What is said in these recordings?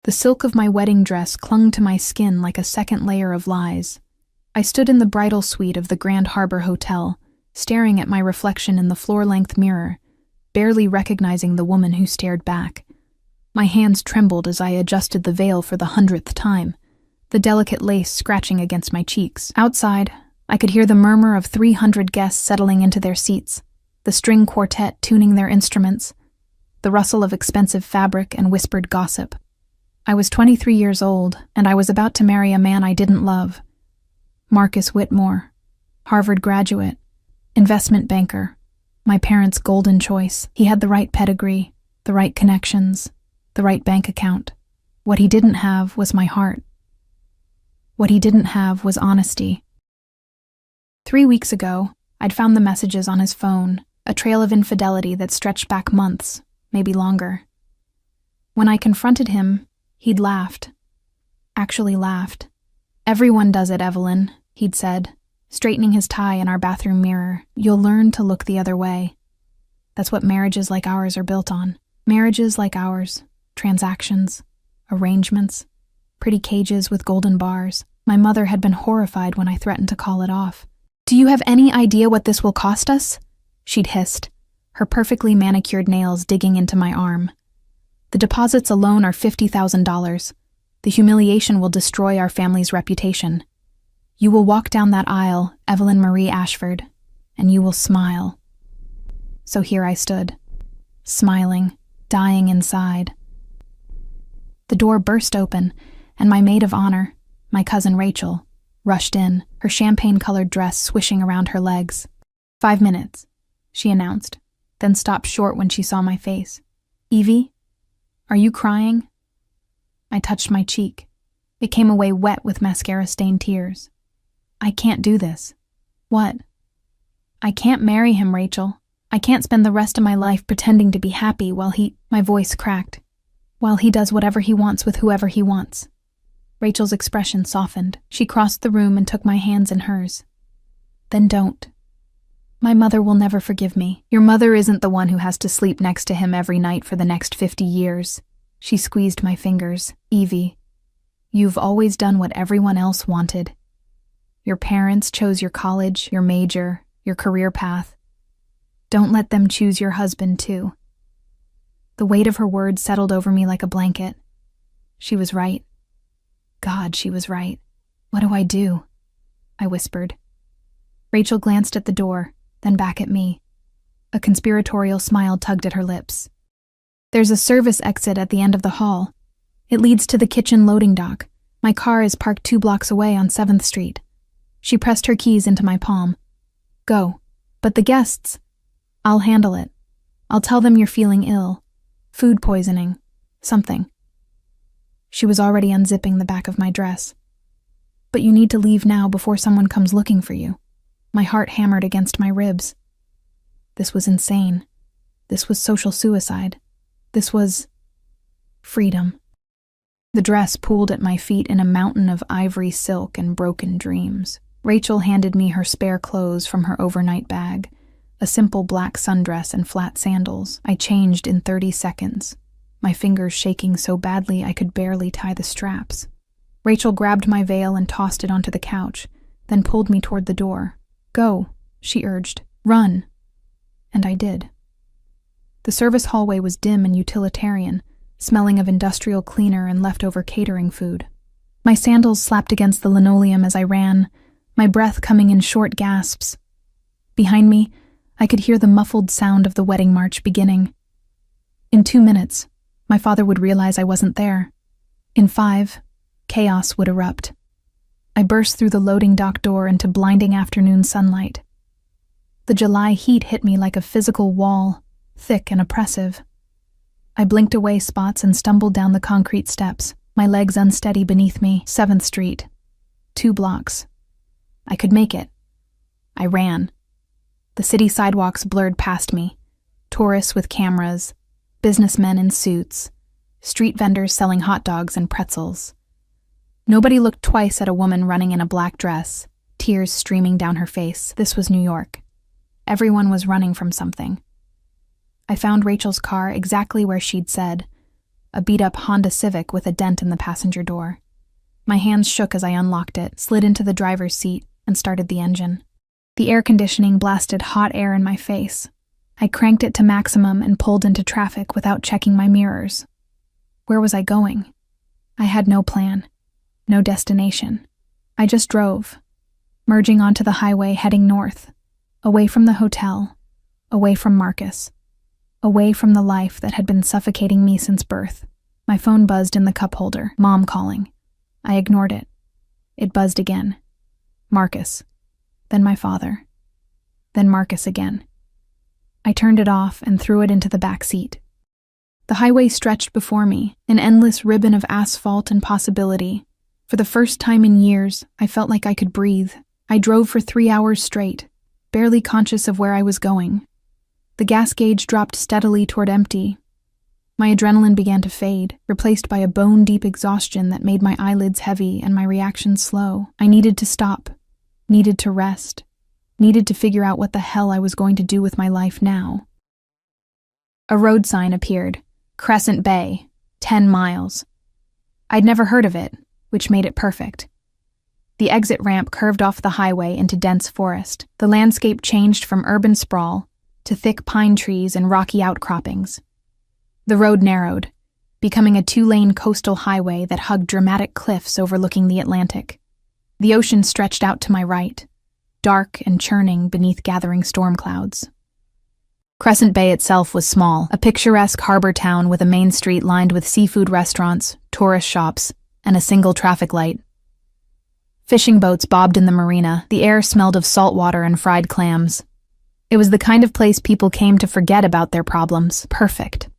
The silk of my wedding dress clung to my skin like a second layer of lies. I stood in the bridal suite of the Grand Harbor Hotel, staring at my reflection in the floor-length mirror, barely recognizing the woman who stared back. My hands trembled as I adjusted the veil for the 100th time, the delicate lace scratching against my cheeks. Outside, I could hear the murmur of 300 guests settling into their seats, the string quartet tuning their instruments, the rustle of expensive fabric and whispered gossip. I was 23 years old, and I was about to marry a man I didn't love. Marcus Whitmore, Harvard graduate, investment banker, my parents' golden choice. He had the right pedigree, the right connections, the right bank account. What he didn't have was my heart. What he didn't have was honesty. 3 weeks ago, I'd found the messages on his phone, a trail of infidelity that stretched back months, maybe longer. When I confronted him, he'd laughed. Actually laughed. "Everyone does it, Evelyn," he'd said, straightening his tie in our bathroom mirror. "You'll learn to look the other way. That's what marriages like ours are built on. Marriages like ours, transactions, arrangements, pretty cages with golden bars." My mother had been horrified when I threatened to call it off. "Do you have any idea what this will cost us?" she'd hissed, her perfectly manicured nails digging into my arm. "The deposits alone are $50,000. The humiliation will destroy our family's reputation. You will walk down that aisle, Evelyn Marie Ashford, and you will smile." So here I stood, smiling, dying inside. The door burst open, and my maid of honor, my cousin Rachel, rushed in, her champagne-colored dress swishing around her legs. "5 minutes," she announced, then stopped short when she saw my face. "Evie, are you crying?" I touched my cheek. It came away wet with mascara-stained tears. "I can't do this." "What?" "I can't marry him, Rachel. I can't spend the rest of my life pretending to be happy while he—" My voice cracked. "While he does whatever he wants with whoever he wants." Rachel's expression softened. She crossed the room and took my hands in hers. "Then don't. My mother will never forgive me. Your mother isn't the one who has to sleep next to him every night for the next 50 years. She squeezed my fingers. "Evie, you've always done what everyone else wanted. Your parents chose your college, your major, your career path. Don't let them choose your husband, too." The weight of her words settled over me like a blanket. She was right. God, she was right. "What do I do?" I whispered. Rachel glanced at the door, then back at me. A conspiratorial smile tugged at her lips. "There's a service exit at the end of the hall. It leads to the kitchen loading dock. My car is parked 2 blocks away on 7th Street. She pressed her keys into my palm. "Go. But the guests—" "I'll handle it. I'll tell them you're feeling ill. Food poisoning. Something." She was already unzipping the back of my dress. "But you need to leave now before someone comes looking for you." My heart hammered against my ribs. This was insane. This was social suicide. This was freedom. The dress pooled at my feet in a mountain of ivory silk and broken dreams. Rachel handed me her spare clothes from her overnight bag, a simple black sundress and flat sandals. I changed in 30 seconds, my fingers shaking so badly I could barely tie the straps. Rachel grabbed my veil and tossed it onto the couch, then pulled me toward the door. "Go," she urged. "Run." And I did. The service hallway was dim and utilitarian, smelling of industrial cleaner and leftover catering food. My sandals slapped against the linoleum as I ran, my breath coming in short gasps. Behind me, I could hear the muffled sound of the wedding march beginning. In 2 minutes, my father would realize I wasn't there. In 5, chaos would erupt. I burst through the loading dock door into blinding afternoon sunlight. The July heat hit me like a physical wall, thick and oppressive. I blinked away spots and stumbled down the concrete steps, my legs unsteady beneath me. 7th Street. 2 blocks. I could make it. I ran. The city sidewalks blurred past me. Tourists with cameras, businessmen in suits, street vendors selling hot dogs and pretzels. Nobody looked twice at a woman running in a black dress, tears streaming down her face. This was New York. Everyone was running from something. I found Rachel's car exactly where she'd said, a beat-up Honda Civic with a dent in the passenger door. My hands shook as I unlocked it, slid into the driver's seat, and started the engine. The air conditioning blasted hot air in my face. I cranked it to maximum and pulled into traffic without checking my mirrors. Where was I going? I had no plan, no destination. I just drove, merging onto the highway heading north, away from the hotel, away from Marcus, away from the life that had been suffocating me since birth. My phone buzzed in the cup holder, Mom calling. I ignored it. It buzzed again. Marcus. Then my father. Then Marcus again. I turned it off and threw it into the back seat. The highway stretched before me, an endless ribbon of asphalt and possibility. For the first time in years, I felt like I could breathe. I drove for 3 hours straight, barely conscious of where I was going. The gas gauge dropped steadily toward empty. My adrenaline began to fade, replaced by a bone-deep exhaustion that made my eyelids heavy and my reactions slow. I needed to stop, needed to rest, needed to figure out what the hell I was going to do with my life now. A road sign appeared, Crescent Bay, 10 miles. I'd never heard of it, which made it perfect. The exit ramp curved off the highway into dense forest. The landscape changed from urban sprawl to thick pine trees and rocky outcroppings. The road narrowed, becoming a 2-lane coastal highway that hugged dramatic cliffs overlooking the Atlantic. The ocean stretched out to my right, dark and churning beneath gathering storm clouds. Crescent Bay itself was small, a picturesque harbor town with a main street lined with seafood restaurants, tourist shops, and a single traffic light. Fishing boats bobbed in the marina. The air smelled of salt water and fried clams. It was the kind of place people came to forget about their problems. Perfect.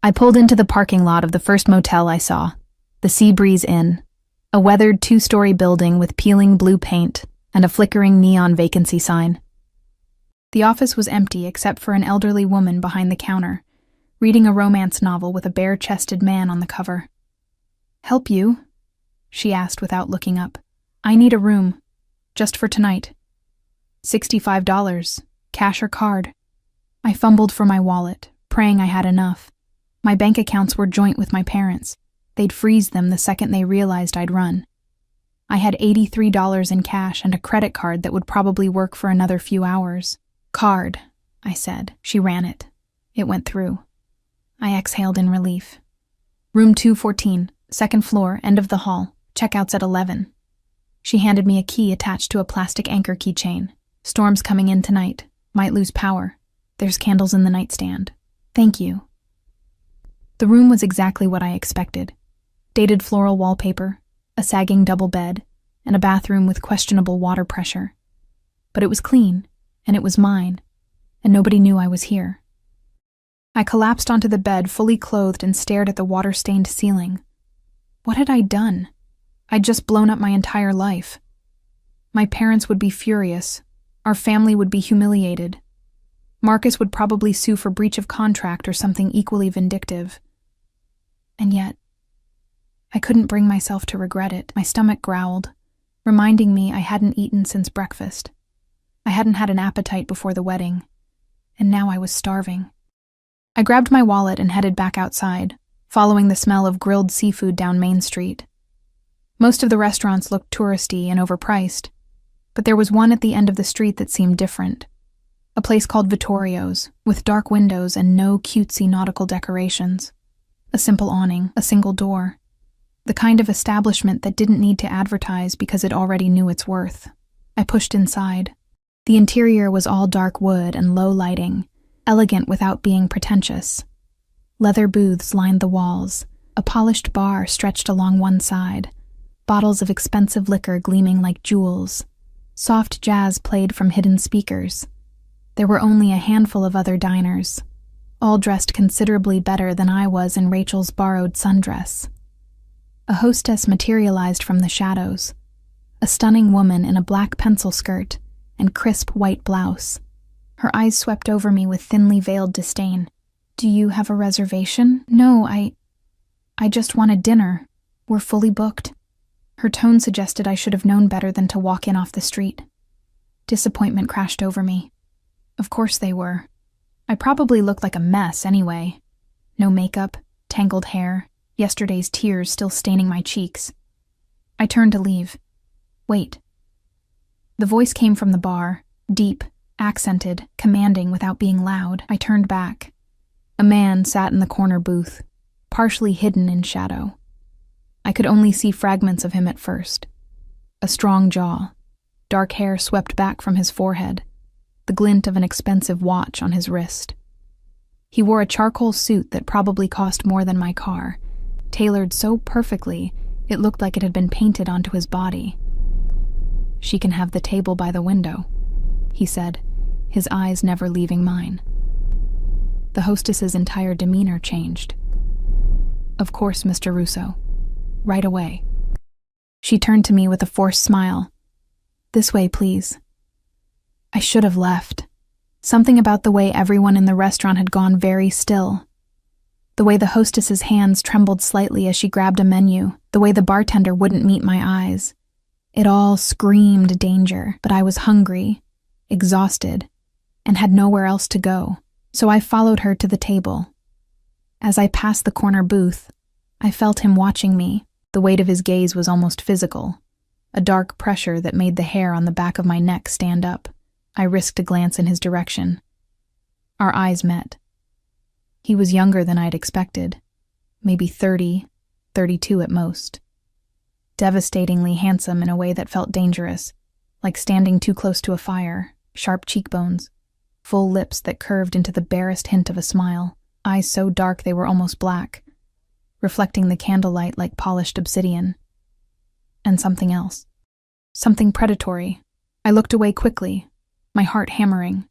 I pulled into the parking lot of the first motel I saw, the Sea Breeze Inn, a weathered 2-story building with peeling blue paint and a flickering neon vacancy sign. The office was empty except for an elderly woman behind the counter, reading a romance novel with a bare-chested man on the cover. "Help you?" she asked without looking up. "I need a room, just for tonight." $65, cash or card. I fumbled for my wallet, praying I had enough. My bank accounts were joint with my parents. They'd freeze them the second they realized I'd run. I had $83 in cash and a credit card that would probably work for another few hours. "Card," I said. She ran it. It went through. I exhaled in relief. "Room 214, second floor, end of the hall. Checkout's at 11. She handed me a key attached to a plastic anchor keychain. "Storm's coming in tonight. Might lose power. There's candles in the nightstand. Thank you." The room was exactly what I expected. Dated floral wallpaper, a sagging double bed, and a bathroom with questionable water pressure. But it was clean, and it was mine, and nobody knew I was here. I collapsed onto the bed, fully clothed, and stared at the water-stained ceiling. What had I done? I'd just blown up my entire life. My parents would be furious. Our family would be humiliated. Marcus would probably sue for breach of contract or something equally vindictive. And yet, I couldn't bring myself to regret it. My stomach growled, reminding me I hadn't eaten since breakfast. I hadn't had an appetite before the wedding, and now I was starving. I grabbed my wallet and headed back outside, following the smell of grilled seafood down Main Street. Most of the restaurants looked touristy and overpriced, but there was one at the end of the street that seemed different. A place called Vittorio's, with dark windows and no cutesy nautical decorations. A simple awning, a single door. The kind of establishment that didn't need to advertise because it already knew its worth. I pushed inside. The interior was all dark wood and low lighting, elegant without being pretentious. Leather booths lined the walls, a polished bar stretched along one side, bottles of expensive liquor gleaming like jewels. Soft jazz played from hidden speakers. There were only a handful of other diners, all dressed considerably better than I was in Rachel's borrowed sundress. A hostess materialized from the shadows, a stunning woman in a black pencil skirt and crisp white blouse. Her eyes swept over me with thinly veiled disdain. "Do you have a reservation?" "No, I just wanted dinner. We're fully booked." Her tone suggested I should have known better than to walk in off the street. Disappointment crashed over me. Of course they were. I probably looked like a mess anyway. No makeup, tangled hair, yesterday's tears still staining my cheeks. I turned to leave. Wait. The voice came from the bar, deep, accented, commanding without being loud. I turned back. A man sat in the corner booth, partially hidden in shadow. I could only see fragments of him at first. A strong jaw, dark hair swept back from his forehead, the glint of an expensive watch on his wrist. He wore a charcoal suit that probably cost more than my car, tailored so perfectly it looked like it had been painted onto his body. "She can have the table by the window," he said, his eyes never leaving mine. The hostess's entire demeanor changed. "Of course, Mr. Russo. Right away." She turned to me with a forced smile. "This way, please." I should have left. Something about the way everyone in the restaurant had gone very still. The way the hostess's hands trembled slightly as she grabbed a menu, the way the bartender wouldn't meet my eyes. It all screamed danger, but I was hungry, exhausted, and had nowhere else to go, so I followed her to the table. As I passed the corner booth, I felt him watching me. The weight of his gaze was almost physical, a dark pressure that made the hair on the back of my neck stand up. I risked a glance in his direction. Our eyes met. He was younger than I'd expected, maybe 30, 32 at most. Devastatingly handsome in a way that felt dangerous, like standing too close to a fire, sharp cheekbones, full lips that curved into the barest hint of a smile, eyes so dark they were almost black, reflecting the candlelight like polished obsidian. And something else. Something predatory. I looked away quickly, my heart hammering.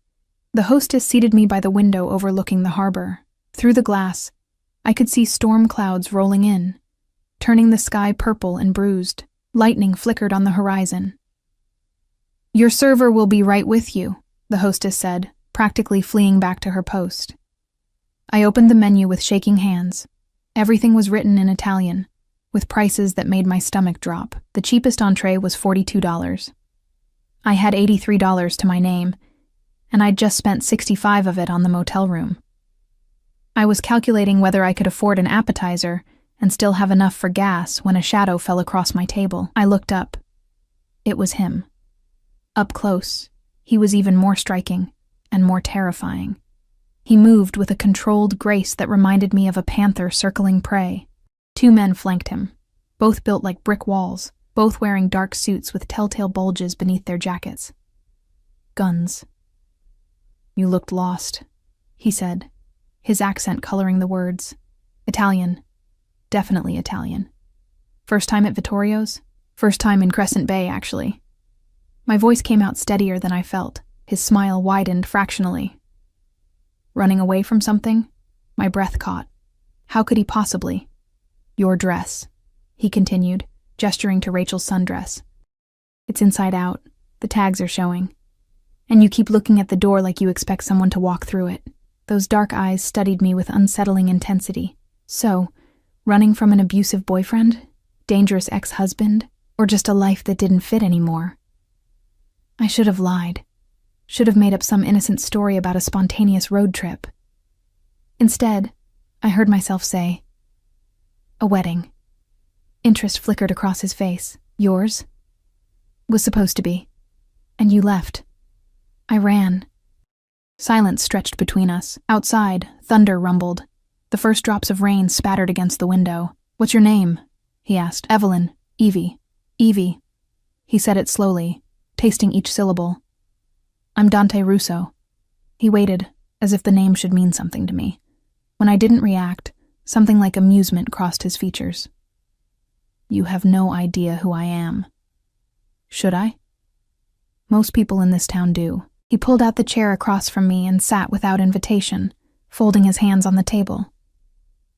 The hostess seated me by the window overlooking the harbor. Through the glass, I could see storm clouds rolling in, turning the sky purple and bruised. Lightning flickered on the horizon. "Your server will be right with you," the hostess said, practically fleeing back to her post. I opened the menu with shaking hands. Everything was written in Italian, with prices that made my stomach drop. The cheapest entree was $42. I had $83 to my name, and I'd just spent $65 of it on the motel room. I was calculating whether I could afford an appetizer and still have enough for gas when a shadow fell across my table. I looked up. It was him. Up close, he was even more striking and more terrifying. He moved with a controlled grace that reminded me of a panther circling prey. 2 men flanked him, both built like brick walls, both wearing dark suits with telltale bulges beneath their jackets. Guns. "You looked lost," he said, his accent coloring the words. Italian. Definitely Italian. "First time at Vittorio's?" "First time in Crescent Bay, actually." My voice came out steadier than I felt. His smile widened fractionally. "Running away from something?" My breath caught. How could he possibly? "Your dress," he continued, gesturing to Rachel's sundress. "It's inside out. The tags are showing. And you keep looking at the door like you expect someone to walk through it." Those dark eyes studied me with unsettling intensity. So, running from an abusive boyfriend? Dangerous ex-husband? Or just a life that didn't fit anymore? I should have lied. Should have made up some innocent story about a spontaneous road trip. Instead, I heard myself say, "A wedding." Interest flickered across his face. "Yours?" "Was supposed to be. And you left." I ran. Silence stretched between us. Outside, thunder rumbled. The first drops of rain spattered against the window. "What's your name?" he asked. "Evelyn. Evie." "Evie." He said it slowly, tasting each syllable. "I'm Dante Russo." He waited, as if the name should mean something to me. When I didn't react, something like amusement crossed his features. "You have no idea who I am." "Should I?" "Most people in this town do." He pulled out the chair across from me and sat without invitation, folding his hands on the table.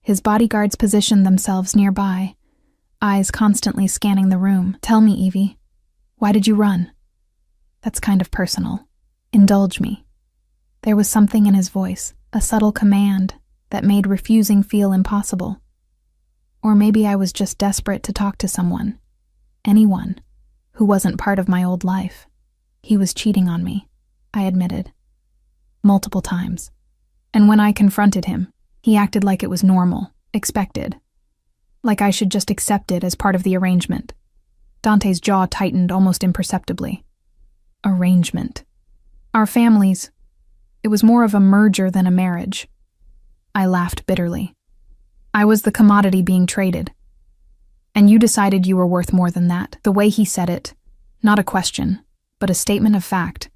His bodyguards positioned themselves nearby, eyes constantly scanning the room. "Tell me, Evie, why did you run?" "That's kind of personal. Indulge me." There was something in his voice, a subtle command, that made refusing feel impossible. Or maybe I was just desperate to talk to someone, anyone, who wasn't part of my old life. He was cheating on me, I admitted. Multiple times. And when I confronted him, he acted like it was normal, Expected. Like I should just accept it as part of the arrangement. Dante's jaw tightened almost imperceptibly. Arrangement. Our families. It was more of a merger than a marriage. I laughed bitterly. I was the commodity being traded. And you decided you were worth more than that. The way he said it, not a question, but a statement of fact,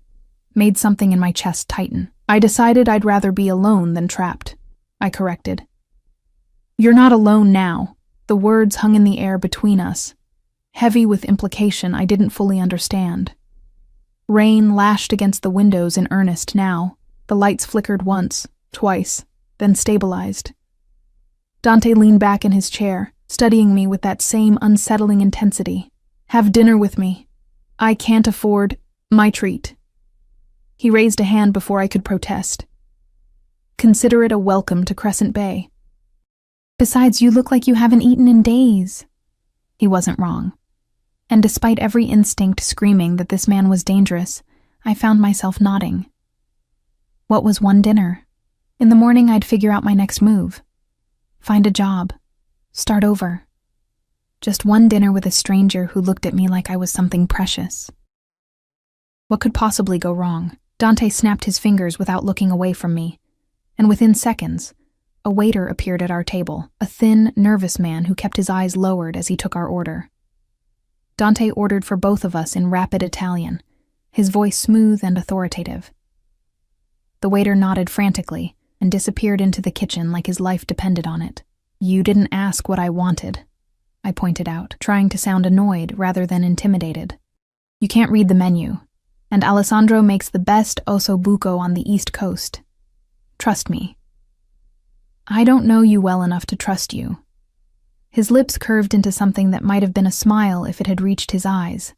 made something in my chest tighten. I decided I'd rather be alone than trapped, I corrected. You're not alone now. The words hung in the air between us, heavy with implication I didn't fully understand. Rain lashed against the windows in earnest now. The lights flickered once, twice, then stabilized. Dante leaned back in his chair, studying me with that same unsettling intensity. Have dinner with me. I can't afford my treat. He raised a hand before I could protest. Consider it a welcome to Crescent Bay. Besides, you look like you haven't eaten in days. He wasn't wrong. And despite every instinct screaming that this man was dangerous, I found myself nodding. What was one dinner? In the morning I'd figure out my next move. Find a job. Start over. Just one dinner with a stranger who looked at me like I was something precious. What could possibly go wrong? Dante snapped his fingers without looking away from me, and within seconds, a waiter appeared at our table, a thin, nervous man who kept his eyes lowered as he took our order. Dante ordered for both of us in rapid Italian, his voice smooth and authoritative. The waiter nodded frantically and disappeared into the kitchen like his life depended on it. You didn't ask what I wanted, I pointed out, trying to sound annoyed rather than intimidated. You can't read the menu, and Alessandro makes the best osso buco on the East Coast. Trust me. I don't know you well enough to trust you. His lips curved into something that might have been a smile if it had reached his eyes.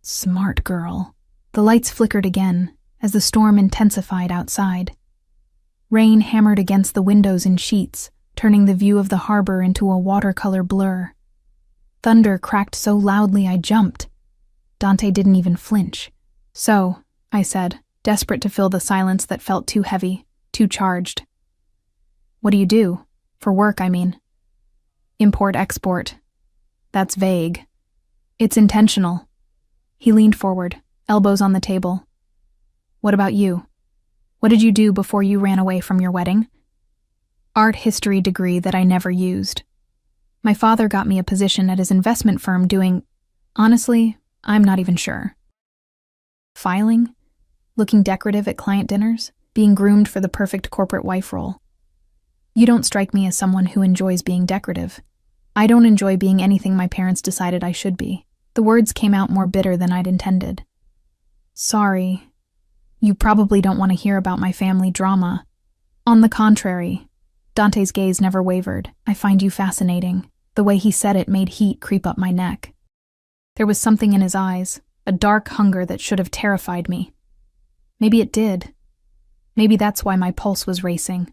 Smart girl. The lights flickered again as the storm intensified outside. Rain hammered against the windows in sheets, turning the view of the harbor into a watercolor blur. Thunder cracked so loudly I jumped. Dante didn't even flinch. So, I said, desperate to fill the silence that felt too heavy, too charged. What do you do? For work, I mean. Import-export. That's vague. It's intentional. He leaned forward, elbows on the table. What about you? What did you do before you ran away from your wedding? Art history degree that I never used. My father got me a position at his investment firm doing, honestly, I'm not even sure. Filing? Looking decorative at client dinners? Being groomed for the perfect corporate wife role? You don't strike me as someone who enjoys being decorative. I don't enjoy being anything my parents decided I should be. The words came out more bitter than I'd intended. Sorry. You probably don't want to hear about my family drama. On the contrary. Dante's gaze never wavered. I find you fascinating. The way he said it made heat creep up my neck. There was something in his eyes, a dark hunger that should have terrified me. Maybe it did. Maybe that's why my pulse was racing.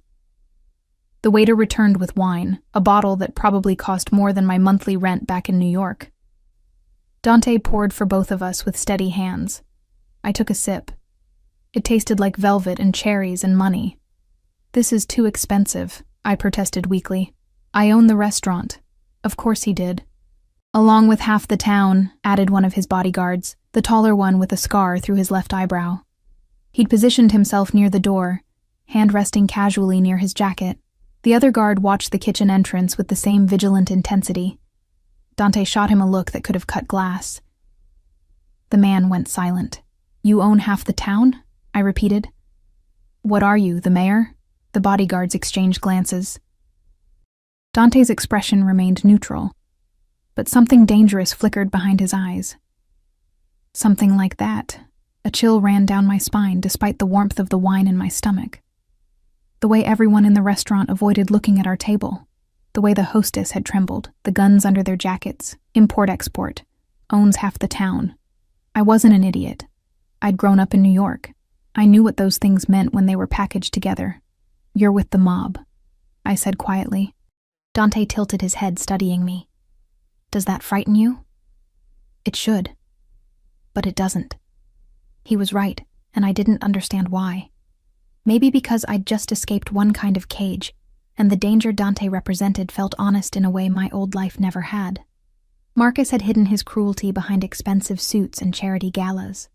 The waiter returned with wine, a bottle that probably cost more than my monthly rent back in New York. Dante poured for both of us with steady hands. I took a sip. It tasted like velvet and cherries and money. This is too expensive, I protested weakly. I own the restaurant. Of course he did. Along with half the town, added one of his bodyguards, the taller one with a scar through his left eyebrow. He'd positioned himself near the door, hand resting casually near his jacket. The other guard watched the kitchen entrance with the same vigilant intensity. Dante shot him a look that could have cut glass. The man went silent. You own half the town? I repeated. What are you, the mayor? The bodyguards exchanged glances. Dante's expression remained neutral, but something dangerous flickered behind his eyes. Something like that. A chill ran down my spine despite the warmth of the wine in my stomach. The way everyone in the restaurant avoided looking at our table. The way the hostess had trembled, the guns under their jackets. Import-export. Owns half the town. I wasn't an idiot. I'd grown up in New York. I knew what those things meant when they were packaged together. You're with the mob, I said quietly. Dante tilted his head, studying me. Does that frighten you? It should. But it doesn't. He was right, and I didn't understand why. Maybe because I'd just escaped one kind of cage, and the danger Dante represented felt honest in a way my old life never had. Marcus had hidden his cruelty behind expensive suits and charity galas.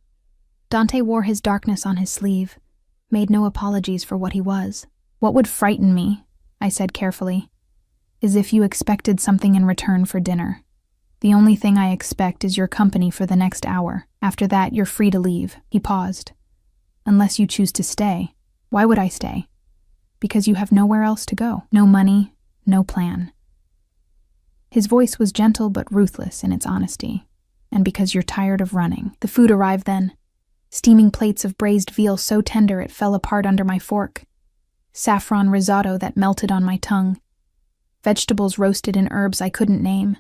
Dante wore his darkness on his sleeve, made no apologies for what he was. "What would frighten me," I said carefully, "is if you expected something in return for dinner. The only thing I expect is your company for the next hour. After that, you're free to leave." He paused. "Unless you choose to stay." "Why would I stay?" "Because you have nowhere else to go. No money, no plan." His voice was gentle but ruthless in its honesty. "And because you're tired of running." The food arrived then. Steaming plates of braised veal so tender it fell apart under my fork. Saffron risotto that melted on my tongue. Vegetables roasted in herbs I couldn't name.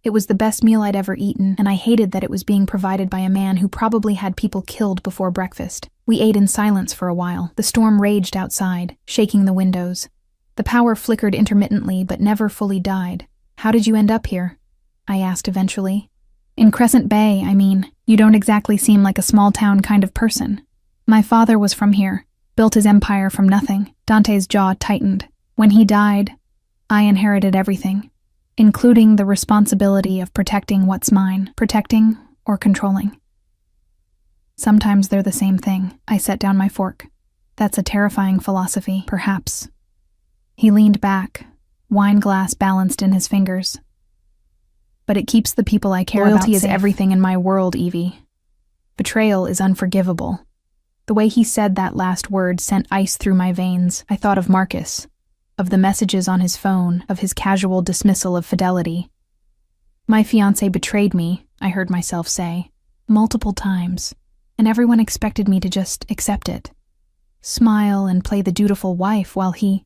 It was the best meal I'd ever eaten, and I hated that it was being provided by a man who probably had people killed before breakfast. We ate in silence for a while. The storm raged outside, shaking the windows. The power flickered intermittently but never fully died. "How did you end up here?" I asked eventually. "In Crescent Bay, I mean. You don't exactly seem like a small-town kind of person." "My father was from here, built his empire from nothing." Dante's jaw tightened. "When he died, I inherited everything, including the responsibility of protecting what's mine, protecting or controlling." "Sometimes they're the same thing." I set down my fork. "That's a terrifying philosophy, perhaps." He leaned back, wine glass balanced in his fingers. "But it keeps the people I care about safe. Loyalty is everything in my world, Evie. Betrayal is unforgivable." The way he said that last word sent ice through my veins. I thought of Marcus, of the messages on his phone, of his casual dismissal of fidelity. "My fiancé betrayed me," I heard myself say, "multiple times, and everyone expected me to just accept it. Smile and play the dutiful wife while he—"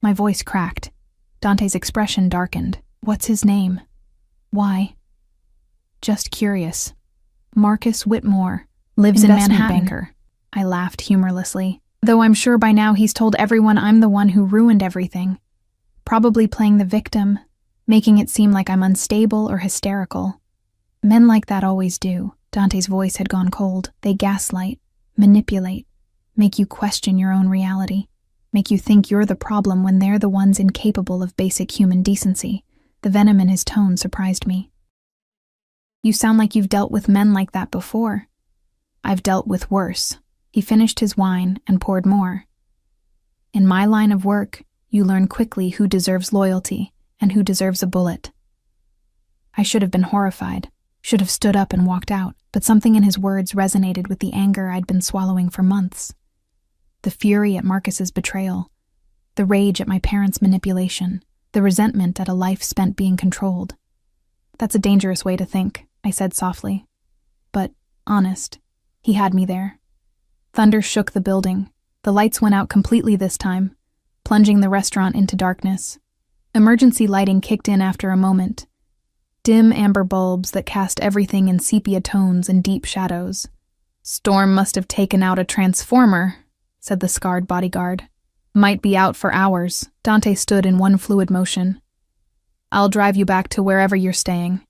My voice cracked. Dante's expression darkened. "What's his name? Why?" "Just curious. Marcus Whitmore. Lives in Manhattan." Banker. I laughed humorlessly, though I'm sure by now he's told everyone I'm the one who ruined everything. Probably playing the victim, making it seem like I'm unstable or hysterical. Men like that always do. Dante's voice had gone cold. They gaslight, manipulate, make you question your own reality, make you think you're the problem when they're the ones incapable of basic human decency. The venom in his tone surprised me. "You sound like you've dealt with men like that before." "I've dealt with worse." He finished his wine and poured more. "In my line of work, you learn quickly who deserves loyalty and who deserves a bullet." I should have been horrified, should have stood up and walked out, but something in his words resonated with the anger I'd been swallowing for months. The fury at Marcus's betrayal, the rage at my parents' manipulation, the resentment at a life spent being controlled. "That's a dangerous way to think," I said softly. But, honest, he had me there. Thunder shook the building. The lights went out completely this time, plunging the restaurant into darkness. Emergency lighting kicked in after a moment. Dim amber bulbs that cast everything in sepia tones and deep shadows. "Storm must have taken out a transformer," said the scarred bodyguard. "Might be out for hours." Dante stood in one fluid motion. "I'll drive you back to wherever you're staying."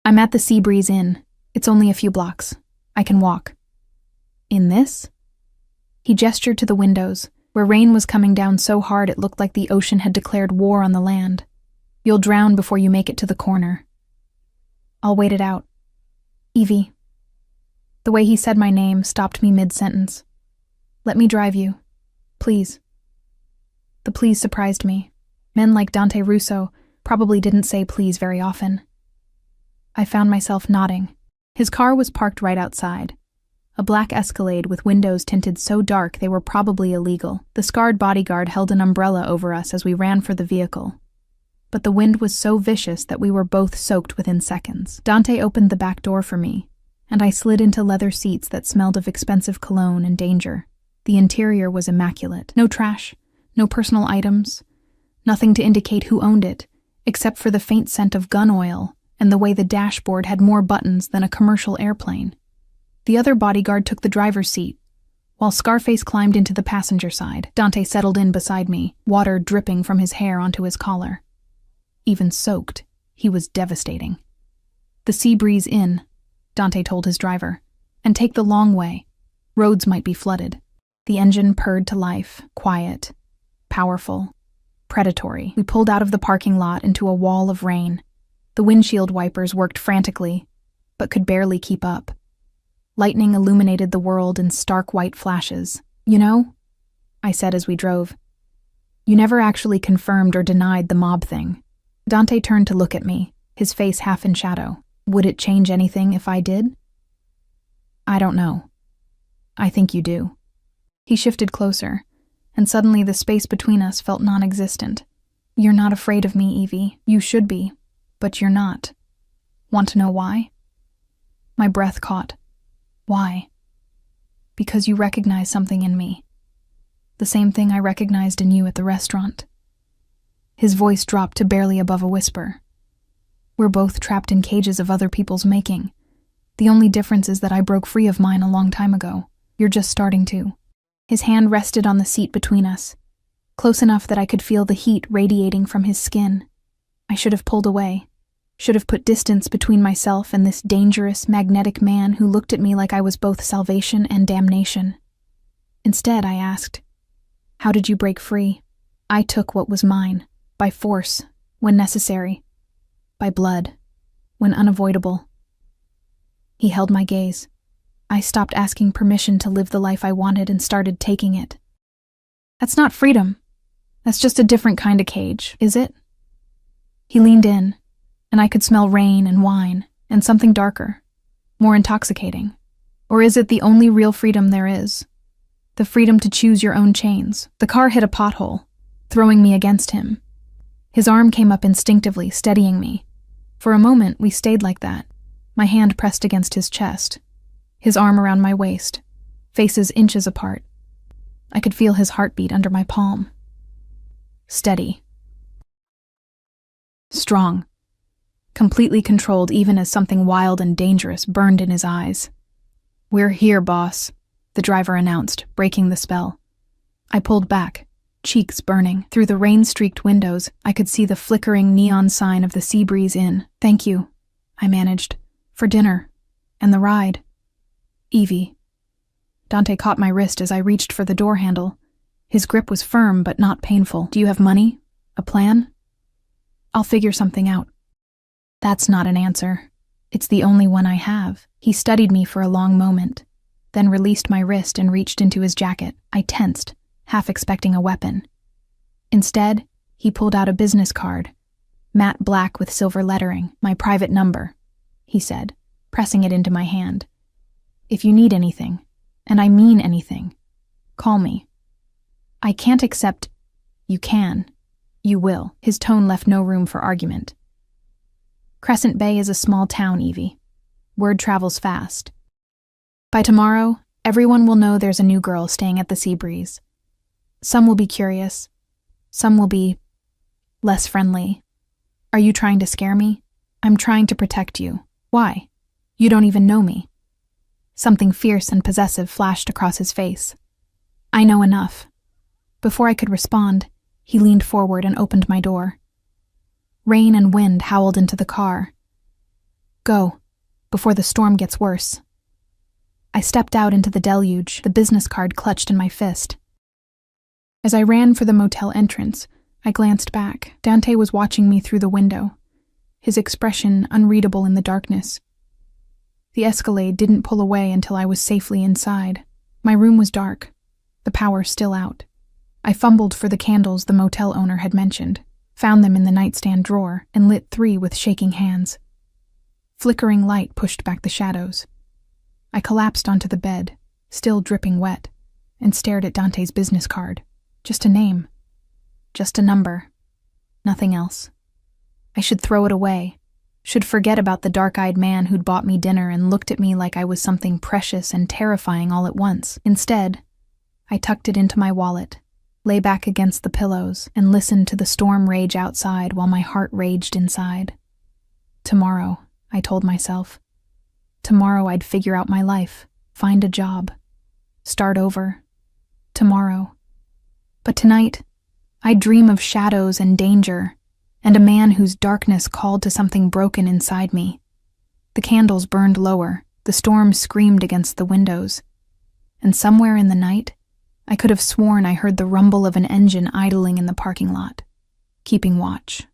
"I'm at the Seabreeze Inn. It's only a few blocks. I can walk." "In this?" He gestured to the windows, where rain was coming down so hard it looked like the ocean had declared war on the land. "You'll drown before you make it to the corner." "I'll wait it out." "Evie." The way he said my name stopped me mid-sentence. "Let me drive you. Please." The please surprised me. Men like Dante Russo probably didn't say please very often. I found myself nodding. His car was parked right outside. A black Escalade with windows tinted so dark they were probably illegal. The scarred bodyguard held an umbrella over us as we ran for the vehicle. But the wind was so vicious that we were both soaked within seconds. Dante opened the back door for me, and I slid into leather seats that smelled of expensive cologne and danger. The interior was immaculate. No trash, no personal items, nothing to indicate who owned it, except for the faint scent of gun oil and the way the dashboard had more buttons than a commercial airplane. The other bodyguard took the driver's seat, while Scarface climbed into the passenger side. Dante settled in beside me, water dripping from his hair onto his collar. Even soaked, he was devastating. "The Seabreeze Inn," Dante told his driver, "and take the long way. Roads might be flooded." The engine purred to life, quiet, powerful, predatory. We pulled out of the parking lot into a wall of rain. The windshield wipers worked frantically, but could barely keep up. Lightning illuminated the world in stark white flashes. "You know," I said as we drove, "you never actually confirmed or denied the mob thing." Dante turned to look at me, his face half in shadow. "Would it change anything if I did?" "I don't know. I think you do." He shifted closer, and suddenly the space between us felt non-existent. "You're not afraid of me, Evie. You should be, but you're not. Want to know why?" My breath caught. "Why?" "Because you recognize something in me. The same thing I recognized in you at the restaurant." His voice dropped to barely above a whisper. "We're both trapped in cages of other people's making. The only difference is that I broke free of mine a long time ago. You're just starting to." His hand rested on the seat between us, close enough that I could feel the heat radiating from his skin. I should have pulled away, should have put distance between myself and this dangerous, magnetic man who looked at me like I was both salvation and damnation. Instead, I asked, "How did you break free?" "I took what was mine, by force, when necessary, by blood, when unavoidable." He held my gaze. I stopped asking permission to live the life I wanted and started taking it. "That's not freedom. That's just a different kind of cage, is it?" He leaned in, and I could smell rain and wine, and something darker, more intoxicating. "Or is it the only real freedom there is? The freedom to choose your own chains?" The car hit a pothole, throwing me against him. His arm came up instinctively, steadying me. For a moment, we stayed like that, my hand pressed against his chest, his arm around my waist, faces inches apart. I could feel his heartbeat under my palm. Steady. Strong. Completely controlled even as something wild and dangerous burned in his eyes. "We're here, boss," the driver announced, breaking the spell. I pulled back, cheeks burning. Through the rain-streaked windows, I could see the flickering neon sign of the Seabreeze Inn. "Thank you," I managed, "for dinner, and the ride." "Evie." Dante caught my wrist as I reached for the door handle. His grip was firm but not painful. "Do you have money? A plan?" "I'll figure something out." "That's not an answer. It's the only one I have." He studied me for a long moment, then released my wrist and reached into his jacket. I tensed, half expecting a weapon. Instead, he pulled out a business card, matte black with silver lettering. "My private number," he said, pressing it into my hand. "If you need anything, and I mean anything, call me. I can't accept—" "You can. You will." His tone left no room for argument. "Crescent Bay is a small town, Evie. Word travels fast. By tomorrow, everyone will know there's a new girl staying at the Seabreeze. Some will be curious. Some will be less friendly. Are you trying to scare me? I'm trying to protect you. Why? You don't even know me." Something fierce and possessive flashed across his face. "I know enough." Before I could respond, he leaned forward and opened my door. Rain and wind howled into the car. "Go, before the storm gets worse." I stepped out into the deluge, the business card clutched in my fist. As I ran for the motel entrance, I glanced back. Dante was watching me through the window, his expression unreadable in the darkness. The Escalade didn't pull away until I was safely inside. My room was dark, the power still out. I fumbled for the candles the motel owner had mentioned, found them in the nightstand drawer, and lit 3 with shaking hands. Flickering light pushed back the shadows. I collapsed onto the bed, still dripping wet, and stared at Dante's business card. Just a name. Just a number. Nothing else. I should throw it away. Should forget about the dark-eyed man who'd bought me dinner and looked at me like I was something precious and terrifying all at once. Instead, I tucked it into my wallet, lay back against the pillows, and listened to the storm rage outside while my heart raged inside. Tomorrow, I told myself. Tomorrow I'd figure out my life, find a job, start over. Tomorrow. But tonight, I'd dream of shadows and danger, and a man whose darkness called to something broken inside me. The candles burned lower, the storm screamed against the windows, and somewhere in the night, I could have sworn I heard the rumble of an engine idling in the parking lot, keeping watch.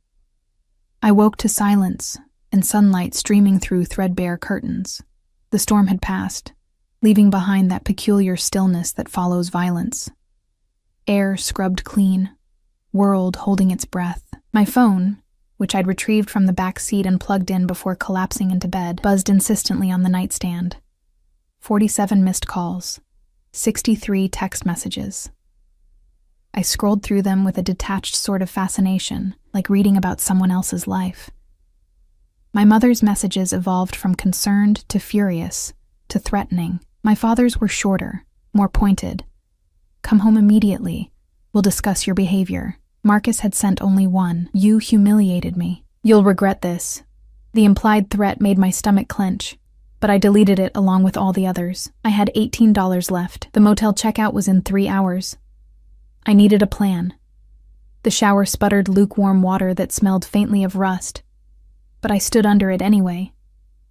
I woke to silence and sunlight streaming through threadbare curtains. The storm had passed, leaving behind that peculiar stillness that follows violence. Air scrubbed clean, world holding its breath. My phone, which I'd retrieved from the back seat and plugged in before collapsing into bed, buzzed insistently on the nightstand. 47 missed calls, 63 text messages. I scrolled through them with a detached sort of fascination, like reading about someone else's life. My mother's messages evolved from concerned to furious to threatening. My father's were shorter, more pointed. Come home immediately. We'll discuss your behavior. Marcus had sent only one. You humiliated me. You'll regret this. The implied threat made my stomach clench, but I deleted it along with all the others. I had $18 left. The motel checkout was in 3 hours. I needed a plan. The shower sputtered lukewarm water that smelled faintly of rust, but I stood under it anyway,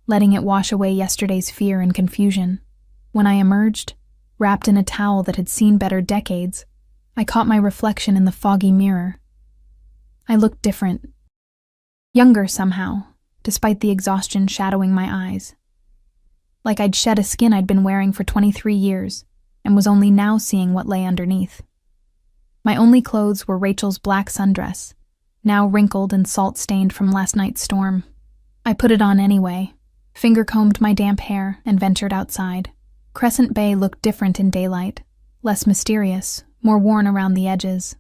letting it wash away yesterday's fear and confusion. When I emerged, wrapped in a towel that had seen better decades, I caught my reflection in the foggy mirror. I looked different. Younger somehow, despite the exhaustion shadowing my eyes. Like I'd shed a skin I'd been wearing for 23 years, and was only now seeing what lay underneath. My only clothes were Rachel's black sundress, now wrinkled and salt-stained from last night's storm. I put it on anyway, finger-combed my damp hair, and ventured outside. Crescent Bay looked different in daylight, less mysterious, more worn around the edges.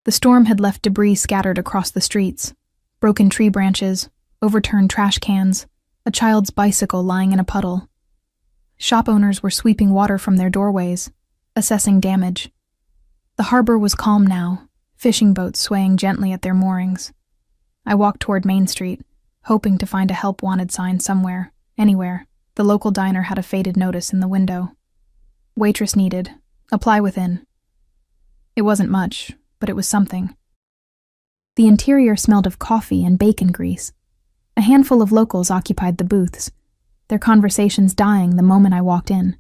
The storm had left debris scattered across the streets, broken tree branches, overturned trash cans, a child's bicycle lying in a puddle. Shop owners were sweeping water from their doorways, assessing damage. The harbor was calm now, fishing boats swaying gently at their moorings. I walked toward Main Street, hoping to find a help wanted sign somewhere, anywhere. The local diner had a faded notice in the window. Waitress needed. Apply within. It wasn't much, but it was something. The interior smelled of coffee and bacon grease. A handful of locals occupied the booths, their conversations dying the moment I walked in.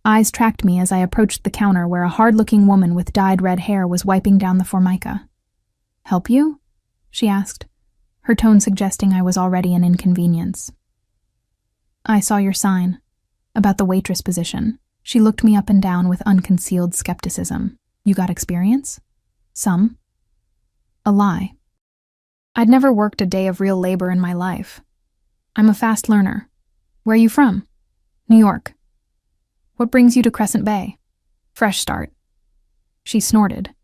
Eyes tracked me as I approached the counter where a hard-looking woman with dyed red hair was wiping down the formica. "Help you?" she asked, her tone suggesting I was already an inconvenience. "I saw your sign. About the waitress position." She looked me up and down with unconcealed skepticism. "You got experience?" "Some." A lie. I'd never worked a day of real labor in my life. "I'm a fast learner." "Where are you from?" "New York." "What brings you to Crescent Bay?" "Fresh start." She snorted.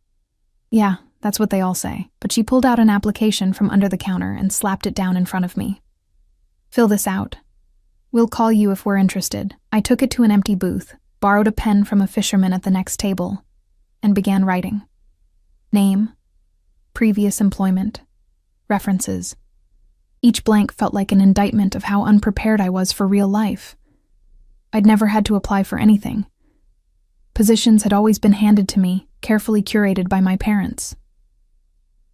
"Yeah, that's what they all say." But she pulled out an application from under the counter and slapped it down in front of me. "Fill this out. We'll call you if we're interested." I took it to an empty booth, borrowed a pen from a fisherman at the next table, and began writing. Name, previous employment, references. Each blank felt like an indictment of how unprepared I was for real life. I'd never had to apply for anything. Positions had always been handed to me, carefully curated by my parents.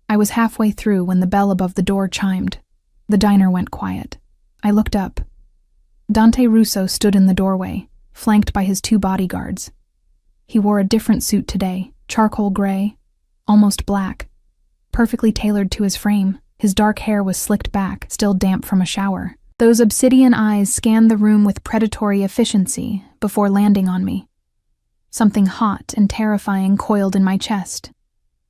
I was halfway through when the bell above the door chimed. The diner went quiet. I looked up. Dante Russo stood in the doorway, flanked by his 2 bodyguards. He wore a different suit today, charcoal gray, almost black, perfectly tailored to his frame. His dark hair was slicked back, still damp from a shower. Those obsidian eyes scanned the room with predatory efficiency before landing on me. Something hot and terrifying coiled in my chest.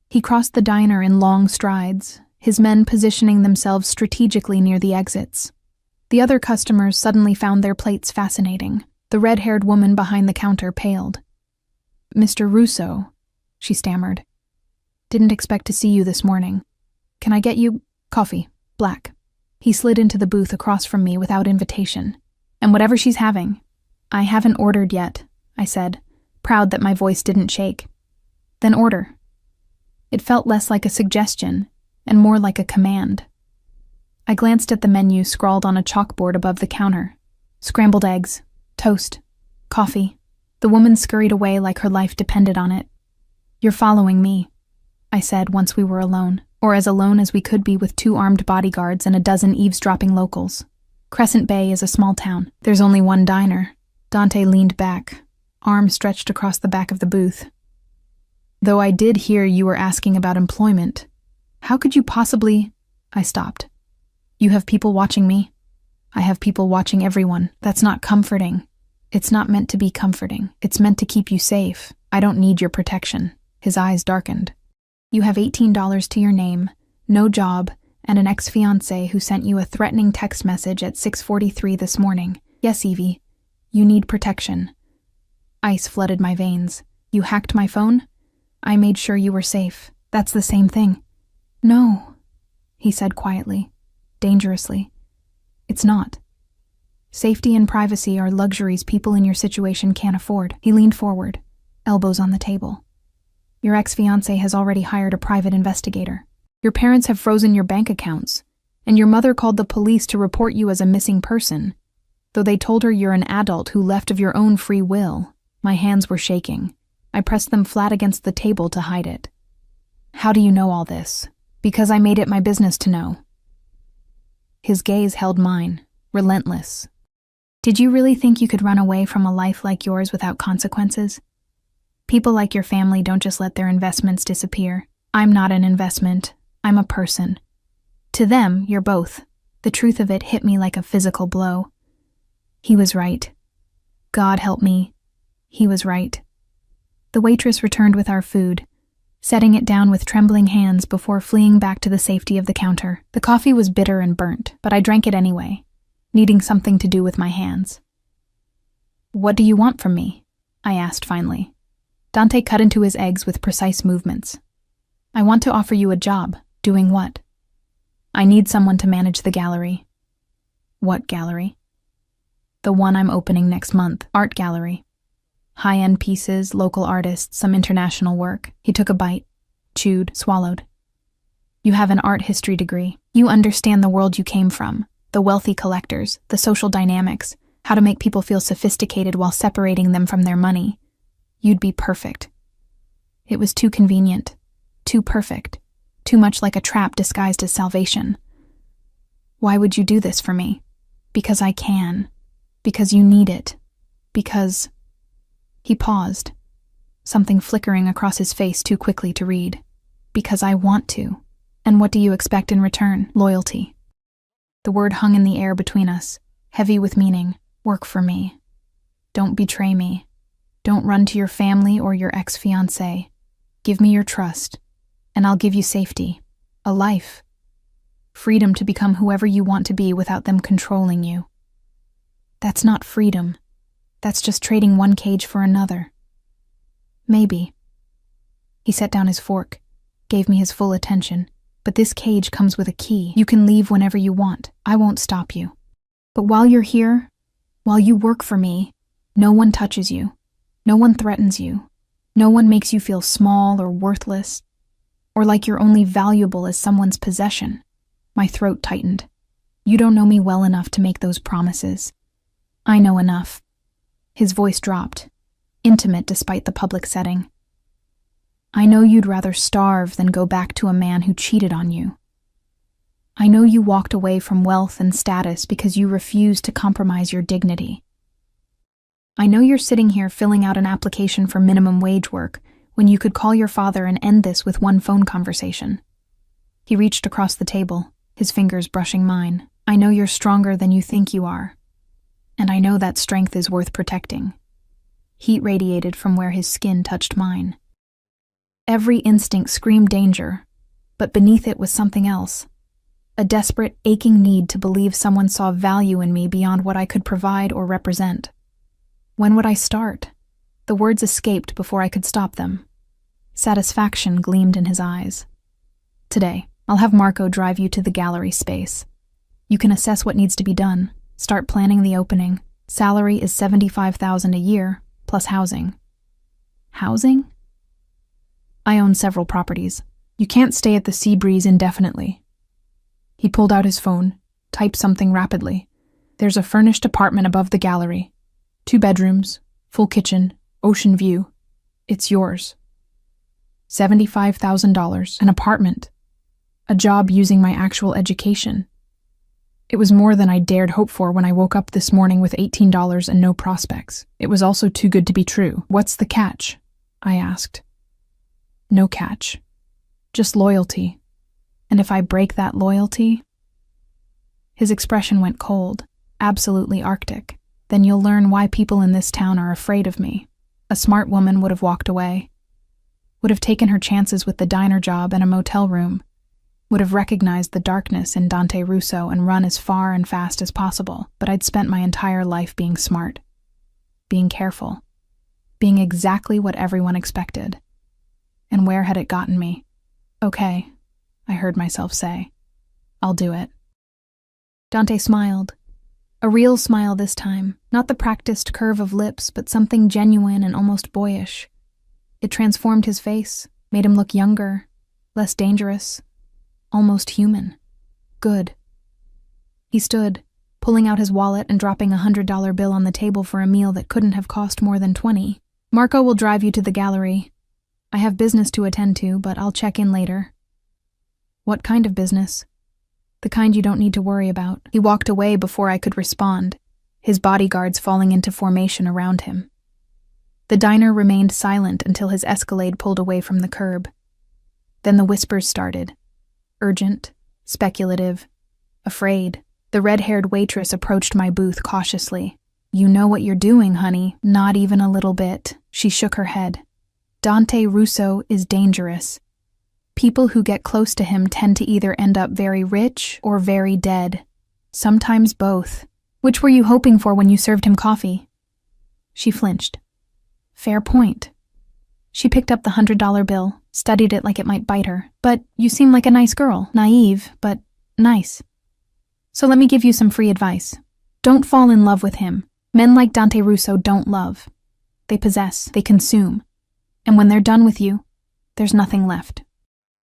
He crossed the diner in long strides, his men positioning themselves strategically near the exits. The other customers suddenly found their plates fascinating. The red-haired woman behind the counter paled. "Mr. Russo," she stammered. "Didn't expect to see you this morning. Can I get you coffee, black?" He slid into the booth across from me without invitation. "And whatever she's having." "I haven't ordered yet," I said, proud that my voice didn't shake. "Then order." It felt less like a suggestion and more like a command. I glanced at the menu scrawled on a chalkboard above the counter. Scrambled eggs, toast, coffee. The woman scurried away like her life depended on it. "You're following me," I said once we were alone, or as alone as we could be with 2 armed bodyguards and a dozen eavesdropping locals. Crescent Bay is a small town. There's only one diner. Dante leaned back, arm stretched across the back of the booth. "Though I did hear you were asking about employment. How could you possibly—" I stopped. "You have people watching me. I have people watching everyone. That's not comforting. It's not meant to be comforting. It's meant to keep you safe. I don't need your protection." His eyes darkened. "You have $18 to your name, no job, and an ex-fiancé who sent you a threatening text message at 6:43 this morning. Yes, Evie, you need protection." Ice flooded my veins. "You hacked my phone? I made sure you were safe. That's the same thing." "No," he said quietly, dangerously. "It's not. Safety and privacy are luxuries people in your situation can't afford." He leaned forward, elbows on the table. "Your ex-fiancé has already hired a private investigator. Your parents have frozen your bank accounts, and your mother called the police to report you as a missing person, though they told her you're an adult who left of your own free will." My hands were shaking. I pressed them flat against the table to hide it. "How do you know all this?" "Because I made it my business to know." His gaze held mine, relentless. "Did you really think you could run away from a life like yours without consequences? People like your family don't just let their investments disappear. I'm not an investment. I'm a person. To them, you're both." The truth of it hit me like a physical blow. He was right. God help me. He was right. The waitress returned with our food, setting it down with trembling hands before fleeing back to the safety of the counter. The coffee was bitter and burnt, but I drank it anyway, needing something to do with my hands. "What do you want from me?" I asked finally. Dante cut into his eggs with precise movements. "I want to offer you a job." "Doing what?" "I need someone to manage the gallery." "What gallery?" "The one I'm opening next month. Art gallery. High-end pieces, local artists, some international work." He took a bite, chewed, swallowed. "You have an art history degree. You understand the world you came from, the wealthy collectors, the social dynamics, how to make people feel sophisticated while separating them from their money. You'd be perfect." It was too convenient, too perfect, too much like a trap disguised as salvation. "Why would you do this for me?" "Because I can. Because you need it. Because—" He paused, something flickering across his face too quickly to read. "Because I want to. And what do you expect in return?" "Loyalty." The word hung in the air between us, heavy with meaning. "Work for me. Don't betray me. Don't run to your family or your ex-fiancé. Give me your trust, and I'll give you safety, a life, freedom to become whoever you want to be without them controlling you." "That's not freedom. That's just trading one cage for another." "Maybe." He set down his fork, gave me his full attention. "But this cage comes with a key. You can leave whenever you want. I won't stop you. But while you're here, while you work for me, no one touches you. No one threatens you. No one makes you feel small or worthless, or like you're only valuable as someone's possession." My throat tightened. "You don't know me well enough to make those promises." "I know enough." His voice dropped, intimate despite the public setting. "I know you'd rather starve than go back to a man who cheated on you. I know you walked away from wealth and status because you refused to compromise your dignity. I know you're sitting here filling out an application for minimum wage work when you could call your father and end this with one phone conversation." He reached across the table, his fingers brushing mine. "I know you're stronger than you think you are. And I know that strength is worth protecting." Heat radiated from where his skin touched mine. Every instinct screamed danger, but beneath it was something else. A desperate, aching need to believe someone saw value in me beyond what I could provide or represent. When would I start? The words escaped before I could stop them. Satisfaction gleamed in his eyes. "Today, I'll have Marco drive you to the gallery space. You can assess what needs to be done. Start planning the opening. Salary is $75,000 a year, plus housing." "Housing?" "I own several properties. You can't stay at the Sea Breeze indefinitely." He pulled out his phone, typed something rapidly. "There's a furnished apartment above the gallery. 2 bedrooms, full kitchen, ocean view. It's yours. $75,000, an apartment. A job using my actual education. It was more than I dared hope for when I woke up this morning with $18 and no prospects. It was also too good to be true. What's the catch? I asked. No catch. Just loyalty. And if I break that loyalty? His expression went cold, absolutely arctic. Then you'll learn why people in this town are afraid of me. A smart woman would have walked away. Would have taken her chances with the diner job and a motel room. Would have recognized the darkness in Dante Russo and run as far and fast as possible, but I'd spent my entire life being smart, being careful, being exactly what everyone expected. And where had it gotten me? Okay, I heard myself say. I'll do it. Dante smiled. A real smile this time, not the practiced curve of lips, but something genuine and almost boyish. It transformed his face, made him look younger, less dangerous, almost human. Good. He stood, pulling out his wallet and dropping a $100 bill on the table for a meal that couldn't have cost more than $20. Marco will drive you to the gallery. I have business to attend to, but I'll check in later. What kind of business? The kind you don't need to worry about. He walked away before I could respond, his bodyguards falling into formation around him. The diner remained silent until his Escalade pulled away from the curb. Then the whispers started. Urgent, speculative, afraid. The red-haired waitress approached my booth cautiously. You know what you're doing, honey. Not even a little bit. She shook her head. Dante Russo is dangerous. People who get close to him tend to either end up very rich or very dead. Sometimes both. Which were you hoping for when you served him coffee? She flinched. Fair point. She picked up the $100 bill, studied it like it might bite her. But you seem like a nice girl. Naive, but nice. So let me give you some free advice. Don't fall in love with him. Men like Dante Russo don't love. They possess, they consume. And when they're done with you, there's nothing left.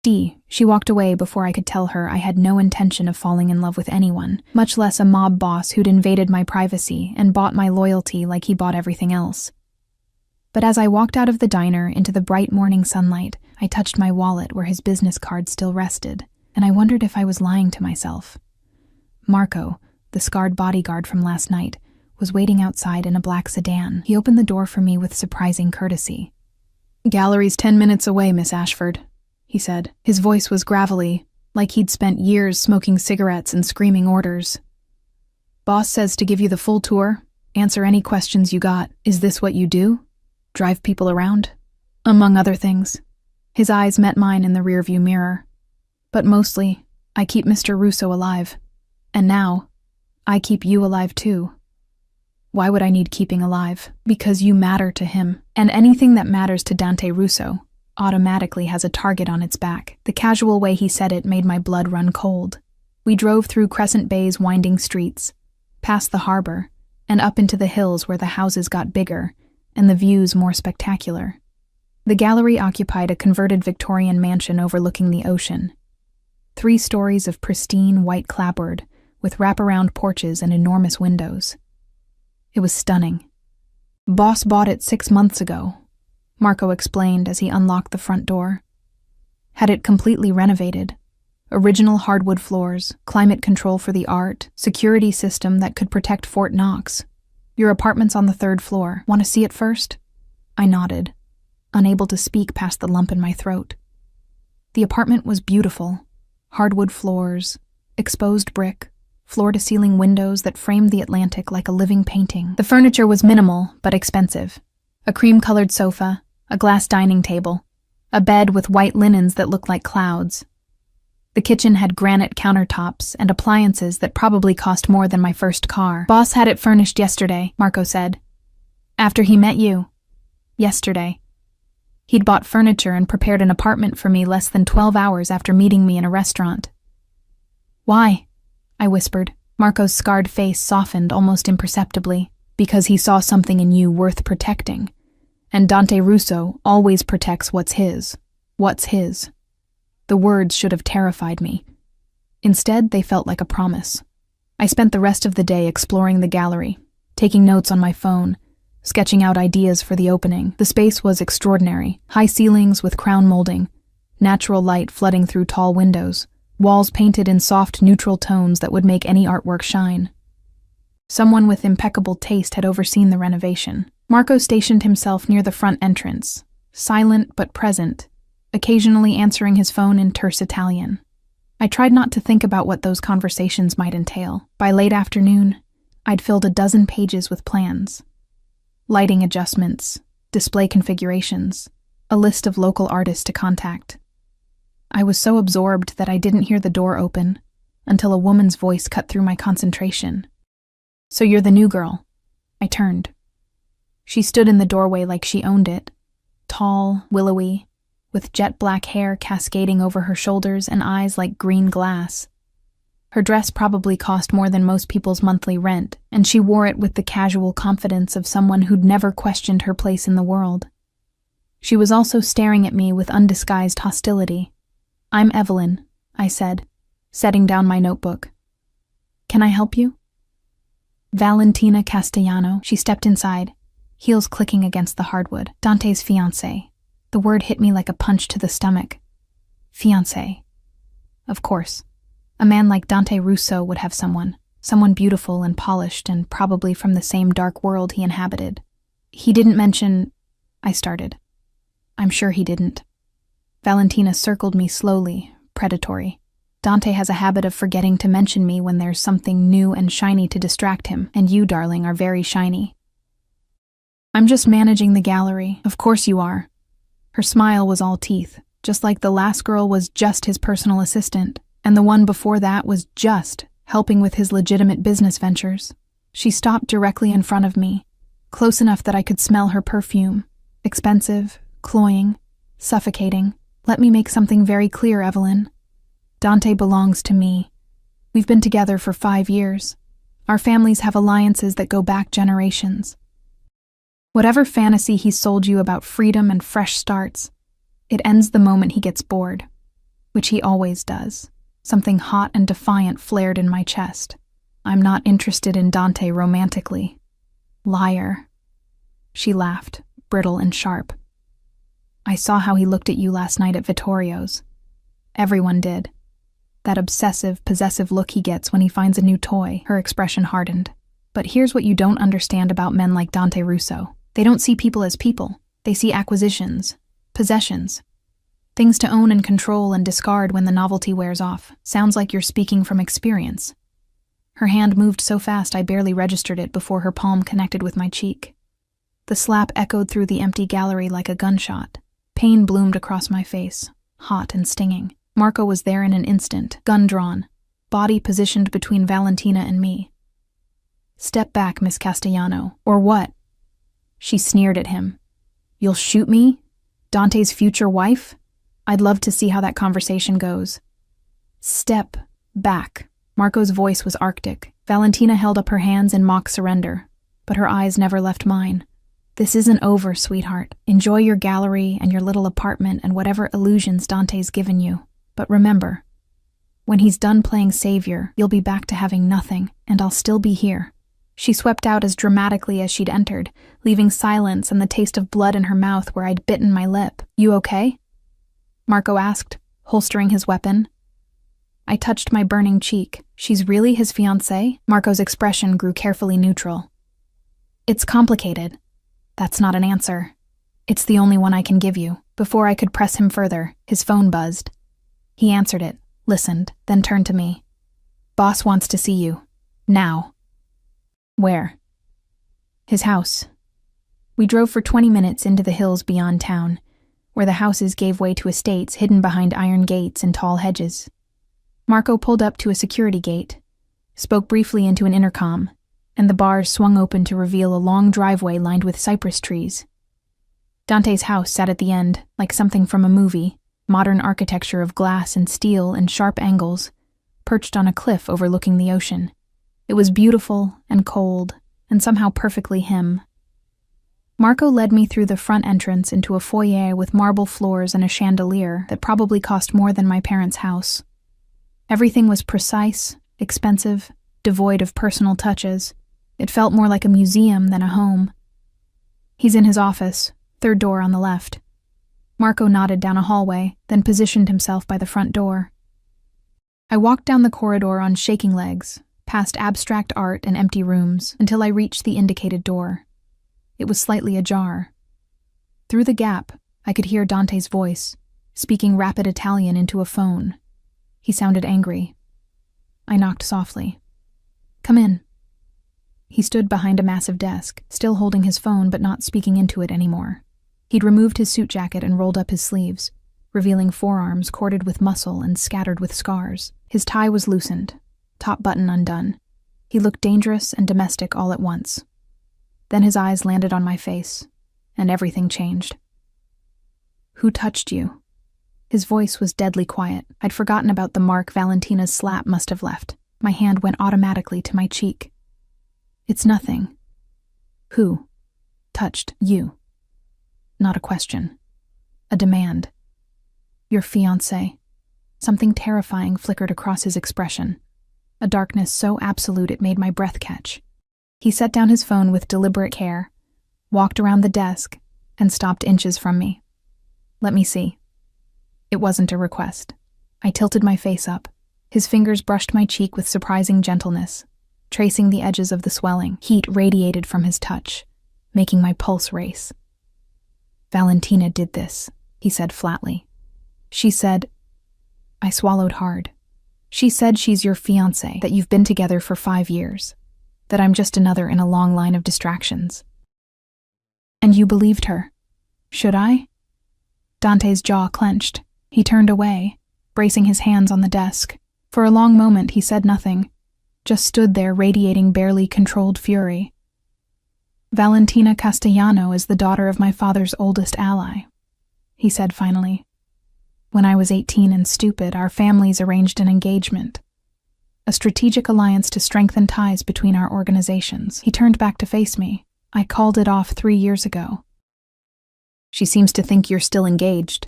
She walked away before I could tell her I had no intention of falling in love with anyone, much less a mob boss who'd invaded my privacy and bought my loyalty like he bought everything else. But as I walked out of the diner into the bright morning sunlight, I touched my wallet where his business card still rested, and I wondered if I was lying to myself. Marco, the scarred bodyguard from last night, was waiting outside in a black sedan. He opened the door for me with surprising courtesy. Gallery's 10 minutes away, Miss Ashford, he said. His voice was gravelly, like he'd spent years smoking cigarettes and screaming orders. Boss says to give you the full tour, answer any questions you got. Is this what you do? Drive people around? Among other things. His eyes met mine in the rearview mirror. But mostly, I keep Mr. Russo alive. And now, I keep you alive too. Why would I need keeping alive? Because you matter to him. And anything that matters to Dante Russo automatically has a target on its back. The casual way he said it made my blood run cold. We drove through Crescent Bay's winding streets, past the harbor, and up into the hills where the houses got bigger and the views more spectacular. The gallery occupied a converted Victorian mansion overlooking the ocean. 3 stories of pristine white clapboard with wraparound porches and enormous windows. It was stunning. Boss bought it 6 months ago, Marco explained as he unlocked the front door. Had it completely renovated. Original hardwood floors, climate control for the art, security system that could protect Fort Knox. Your apartment's on the 3rd floor. Want to see it first? I nodded, unable to speak past the lump in my throat. The apartment was beautiful. Hardwood floors, exposed brick, floor-to-ceiling windows that framed the Atlantic like a living painting. The furniture was minimal, but expensive. A cream-colored sofa, a glass dining table, a bed with white linens that looked like clouds. The kitchen had granite countertops and appliances that probably cost more than my first car. Boss had it furnished yesterday, Marco said. After he met you. Yesterday. He'd bought furniture and prepared an apartment for me less than 12 hours after meeting me in a restaurant. Why? I whispered. Marco's scarred face softened almost imperceptibly. Because he saw something in you worth protecting. And Dante Russo always protects what's his. What's his. The words should have terrified me. Instead, they felt like a promise. I spent the rest of the day exploring the gallery, taking notes on my phone, sketching out ideas for the opening. The space was extraordinary. High ceilings with crown molding, natural light flooding through tall windows, walls painted in soft, neutral tones that would make any artwork shine. Someone with impeccable taste had overseen the renovation. Marco stationed himself near the front entrance, silent but present, occasionally answering his phone in terse Italian. I tried not to think about what those conversations might entail. By late afternoon, I'd filled a dozen pages with plans. Lighting adjustments, display configurations, a list of local artists to contact. I was so absorbed that I didn't hear the door open until a woman's voice cut through my concentration. "So you're the new girl." I turned. She stood in the doorway like she owned it, tall, willowy, with jet black hair cascading over her shoulders and eyes like green glass. Her dress probably cost more than most people's monthly rent, and she wore it with the casual confidence of someone who'd never questioned her place in the world. She was also staring at me with undisguised hostility. "I'm Evelyn," I said, setting down my notebook. "Can I help you?" "Valentina Castellano." She stepped inside, heels clicking against the hardwood. "Dante's fiancé." The word hit me like a punch to the stomach. Fiancé. Of course. A man like Dante Russo would have someone beautiful and polished and probably from the same dark world he inhabited. "He didn't mention—" I started. "I'm sure he didn't." Valentina circled me slowly, predatory. "Dante has a habit of forgetting to mention me when there's something new and shiny to distract him, and you, darling, are very shiny." "I'm just managing the gallery. Of course you are." Her smile was all teeth, just like the last girl was just his personal assistant, and the one before that was just helping with his legitimate business ventures. She stopped directly in front of me, close enough that I could smell her perfume. Expensive, cloying, suffocating. "Let me make something very clear, Evelyn. Dante belongs to me. We've been together for 5 years. Our families have alliances that go back generations. Whatever fantasy he sold you about freedom and fresh starts, it ends the moment he gets bored, which he always does." Something hot and defiant flared in my chest. "I'm not interested in Dante romantically." "Liar." She laughed, brittle and sharp. "I saw how he looked at you last night at Vittorio's. Everyone did. That obsessive, possessive look he gets when he finds a new toy." Her expression hardened. "But here's what you don't understand about men like Dante Russo. They don't see people as people. They see acquisitions, possessions. Things to own and control and discard when the novelty wears off. Sounds like you're speaking from experience." Her hand moved so fast I barely registered it before her palm connected with my cheek. The slap echoed through the empty gallery like a gunshot. Pain bloomed across my face, hot and stinging. Marco was there in an instant, gun drawn, body positioned between Valentina and me. "Step back, Miss Castellano, or what?" She sneered at him. "You'll shoot me? Dante's future wife? I'd love to see how that conversation goes." "Step back." Marco's voice was arctic. Valentina held up her hands in mock surrender, but her eyes never left mine. "This isn't over, sweetheart. Enjoy your gallery and your little apartment and whatever illusions Dante's given you. But remember, when he's done playing savior, you'll be back to having nothing, and I'll still be here." She swept out as dramatically as she'd entered, leaving silence and the taste of blood in her mouth where I'd bitten my lip. "You okay?" Marco asked, holstering his weapon. I touched my burning cheek. "She's really his fiancée?" Marco's expression grew carefully neutral. "It's complicated. That's not an answer. It's the only one I can give you." Before I could press him further, his phone buzzed. He answered it, listened, then turned to me. "Boss wants to see you. Now." "Where?" "His house." We drove for 20 minutes into the hills beyond town, where the houses gave way to estates hidden behind iron gates and tall hedges. Marco pulled up to a security gate, spoke briefly into an intercom, and the bars swung open to reveal a long driveway lined with cypress trees. Dante's house sat at the end, like something from a movie, modern architecture of glass and steel and sharp angles, perched on a cliff overlooking the ocean. It was beautiful and cold, and somehow perfectly him. Marco led me through the front entrance into a foyer with marble floors and a chandelier that probably cost more than my parents' house. Everything was precise, expensive, devoid of personal touches. It felt more like a museum than a home. "He's in his office, third door on the left." Marco nodded down a hallway, then positioned himself by the front door. I walked down the corridor on shaking legs, past abstract art and empty rooms, until I reached the indicated door. It was slightly ajar. Through the gap, I could hear Dante's voice, speaking rapid Italian into a phone. He sounded angry. I knocked softly. "Come in." He stood behind a massive desk, still holding his phone but not speaking into it anymore. He'd removed his suit jacket and rolled up his sleeves, revealing forearms corded with muscle and scattered with scars. His tie was loosened, top button undone. He looked dangerous and domestic all at once. Then his eyes landed on my face, and everything changed. "Who touched you?" His voice was deadly quiet. I'd forgotten about the mark Valentina's slap must have left. My hand went automatically to my cheek. "It's nothing." "Who touched you?" Not a question. A demand. "Your fiancé." Something terrifying flickered across his expression. A darkness so absolute it made my breath catch. He set down his phone with deliberate care, walked around the desk, and stopped inches from me. "Let me see." It wasn't a request. I tilted my face up. His fingers brushed my cheek with surprising gentleness, tracing the edges of the swelling. Heat radiated from his touch, making my pulse race. "Valentina did this," he said flatly. "She said—" I swallowed hard. "She said she's your fiancé, that you've been together for 5 years, that I'm just another in a long line of distractions." "And you believed her. Should I?" Dante's jaw clenched. He turned away, bracing his hands on the desk. For a long moment he said nothing, just stood there radiating barely controlled fury. "Valentina Castellano is the daughter of my father's oldest ally," he said finally. "When I was 18 and stupid, our families arranged an engagement. A strategic alliance to strengthen ties between our organizations." He turned back to face me. "I called it off 3 years ago." "She seems to think you're still engaged."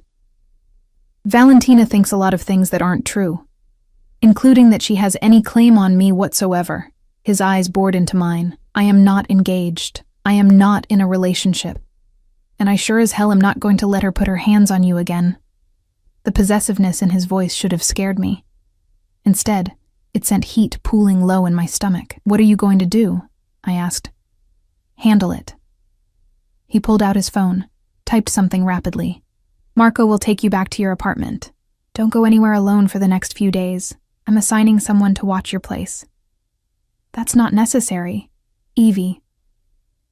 "Valentina thinks a lot of things that aren't true, including that she has any claim on me whatsoever." His eyes bored into mine. "I am not engaged. I am not in a relationship. And I sure as hell am not going to let her put her hands on you again." The possessiveness in his voice should have scared me. Instead, it sent heat pooling low in my stomach. "What are you going to do?" I asked. "Handle it." He pulled out his phone, typed something rapidly. "Marco will take you back to your apartment. Don't go anywhere alone for the next few days. I'm assigning someone to watch your place." "That's not necessary. Evie."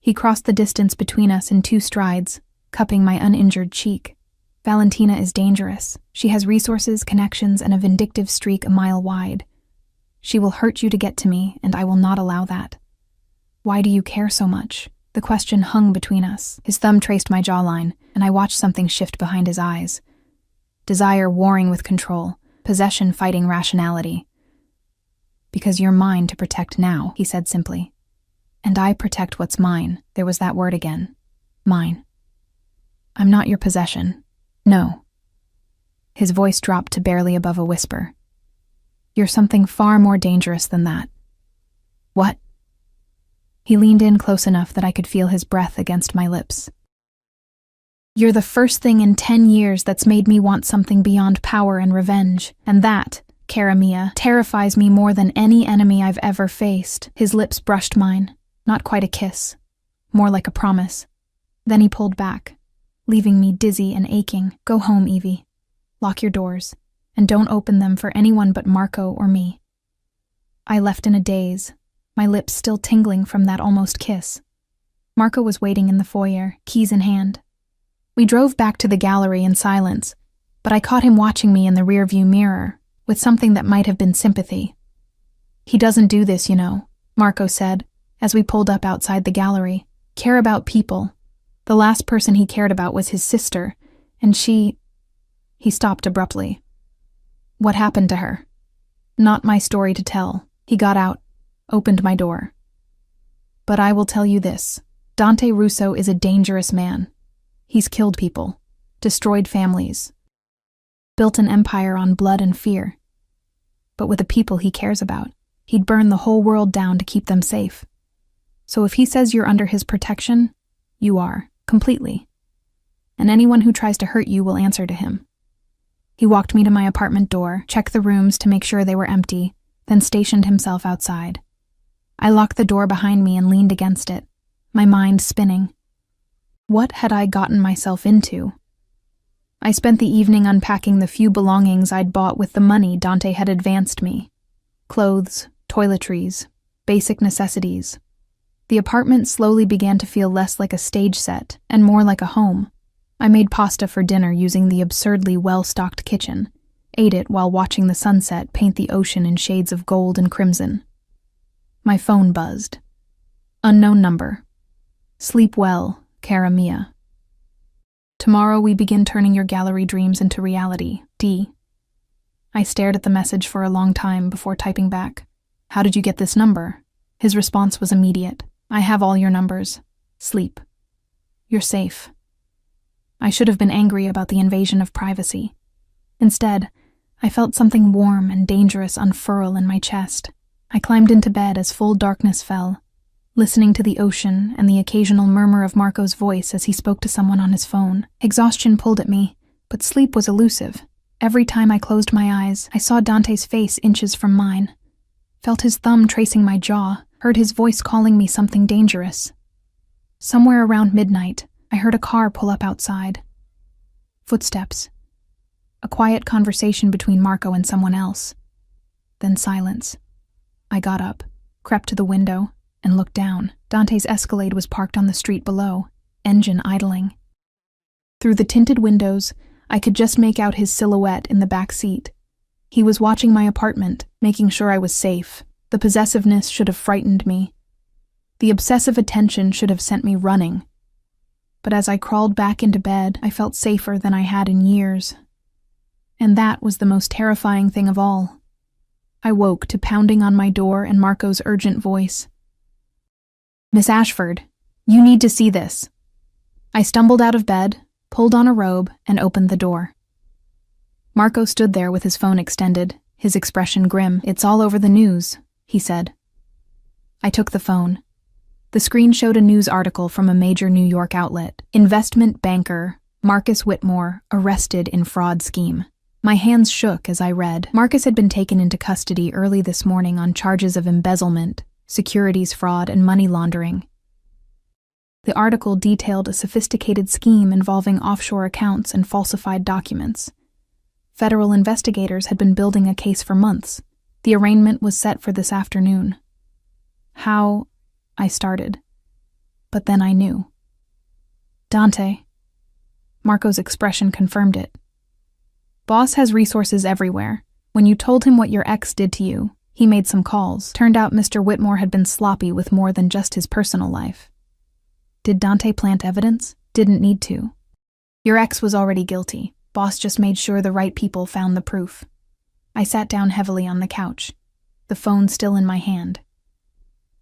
He crossed the distance between us in 2 strides, cupping my uninjured cheek. "Valentina is dangerous. She has resources, connections, and a vindictive streak a mile wide. She will hurt you to get to me, and I will not allow that." "Why do you care so much?" The question hung between us. His thumb traced my jawline, and I watched something shift behind his eyes. Desire warring with control, possession fighting rationality. "Because you're mine to protect now," he said simply. "And I protect what's mine." There was that word again. Mine. "I'm not your possession. No." His voice dropped to barely above a whisper. "You're something far more dangerous than that." "What?" He leaned in close enough that I could feel his breath against my lips. "You're the first thing in 10 years that's made me want something beyond power and revenge. And that, cara mia, terrifies me more than any enemy I've ever faced." His lips brushed mine, not quite a kiss, more like a promise. Then he pulled back, leaving me dizzy and aching. "Go home, Evie. Lock your doors, and don't open them for anyone but Marco or me." I left in a daze, my lips still tingling from that almost kiss. Marco was waiting in the foyer, keys in hand. We drove back to the gallery in silence, but I caught him watching me in the rearview mirror, with something that might have been sympathy. "He doesn't do this, you know," Marco said, as we pulled up outside the gallery. "Care about people. The last person he cared about was his sister, and she—" He stopped abruptly. "What happened to her?" "Not my story to tell." He got out, opened my door. "But I will tell you this. Dante Russo is a dangerous man. He's killed people, destroyed families, built an empire on blood and fear. But with the people he cares about, he'd burn the whole world down to keep them safe. So if he says you're under his protection, you are, completely. And anyone who tries to hurt you will answer to him." He walked me to my apartment door, checked the rooms to make sure they were empty, then stationed himself outside. I locked the door behind me and leaned against it, my mind spinning. What had I gotten myself into? I spent the evening unpacking the few belongings I'd bought with the money Dante had advanced me. Clothes, toiletries, basic necessities. The apartment slowly began to feel less like a stage set and more like a home. I made pasta for dinner using the absurdly well-stocked kitchen, ate it while watching the sunset paint the ocean in shades of gold and crimson. My phone buzzed. Unknown number. Sleep well, cara mia. Tomorrow we begin turning your gallery dreams into reality, D. I stared at the message for a long time before typing back. How did you get this number? His response was immediate. I have all your numbers. Sleep. You're safe. I should have been angry about the invasion of privacy. Instead, I felt something warm and dangerous unfurl in my chest. I climbed into bed as full darkness fell, listening to the ocean and the occasional murmur of Marco's voice as he spoke to someone on his phone. Exhaustion pulled at me, but sleep was elusive. Every time I closed my eyes, I saw Dante's face inches from mine, felt his thumb tracing my jaw, heard his voice calling me something dangerous. Somewhere around midnight, I heard a car pull up outside. Footsteps. A quiet conversation between Marco and someone else. Then silence. I got up, crept to the window, and looked down. Dante's Escalade was parked on the street below, engine idling. Through the tinted windows, I could just make out his silhouette in the back seat. He was watching my apartment, making sure I was safe. The possessiveness should have frightened me. The obsessive attention should have sent me running. But as I crawled back into bed, I felt safer than I had in years. And that was the most terrifying thing of all. I woke to pounding on my door and Marco's urgent voice. Miss Ashford, you need to see this. I stumbled out of bed, pulled on a robe, and opened the door. Marco stood there with his phone extended, his expression grim. It's all over the news, he said. I took the phone. The screen showed a news article from a major New York outlet. Investment banker Marcus Whitmore arrested in fraud scheme. My hands shook as I read. Marcus had been taken into custody early this morning on charges of embezzlement, securities fraud, and money laundering. The article detailed a sophisticated scheme involving offshore accounts and falsified documents. Federal investigators had been building a case for months. The arraignment was set for this afternoon. How? I started. But then I knew. Dante. Marco's expression confirmed it. Boss has resources everywhere. When you told him what your ex did to you, he made some calls. Turned out Mr. Whitmore had been sloppy with more than just his personal life. Did Dante plant evidence? Didn't need to. Your ex was already guilty. Boss just made sure the right people found the proof. I sat down heavily on the couch, the phone still in my hand.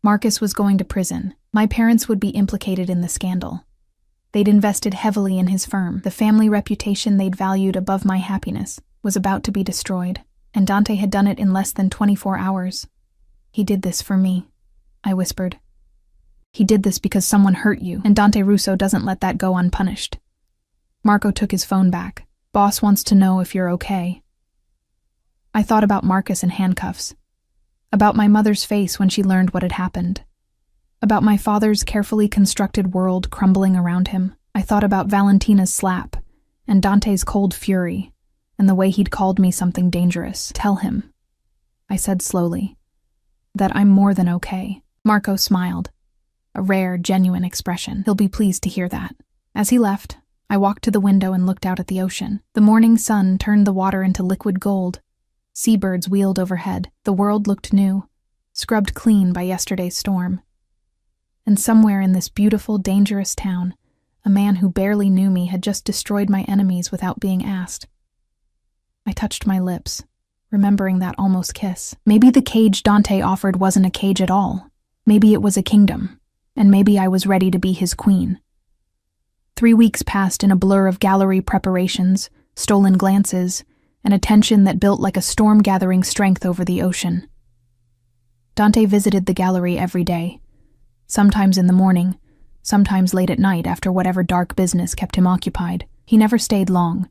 Marcus was going to prison. My parents would be implicated in the scandal. They'd invested heavily in his firm. The family reputation they'd valued above my happiness was about to be destroyed, and Dante had done it in less than 24 hours. He did this for me, I whispered. He did this because someone hurt you, and Dante Russo doesn't let that go unpunished. Marco took his phone back. Boss wants to know if you're okay. I thought about Marcus in handcuffs, about my mother's face when she learned what had happened, about my father's carefully constructed world crumbling around him. I thought about Valentina's slap, and Dante's cold fury, and the way he'd called me something dangerous. Tell him, I said slowly, that I'm more than okay. Marco smiled, a rare, genuine expression. He'll be pleased to hear that. As he left, I walked to the window and looked out at the ocean. The morning sun turned the water into liquid gold. Seabirds wheeled overhead. The world looked new, scrubbed clean by yesterday's storm. And somewhere in this beautiful, dangerous town, a man who barely knew me had just destroyed my enemies without being asked. I touched my lips, remembering that almost kiss. Maybe the cage Dante offered wasn't a cage at all. Maybe it was a kingdom, and maybe I was ready to be his queen. 3 weeks passed in a blur of gallery preparations, stolen glances, and a tension that built like a storm gathering strength over the ocean. Dante visited the gallery every day, sometimes in the morning, sometimes late at night after whatever dark business kept him occupied. He never stayed long,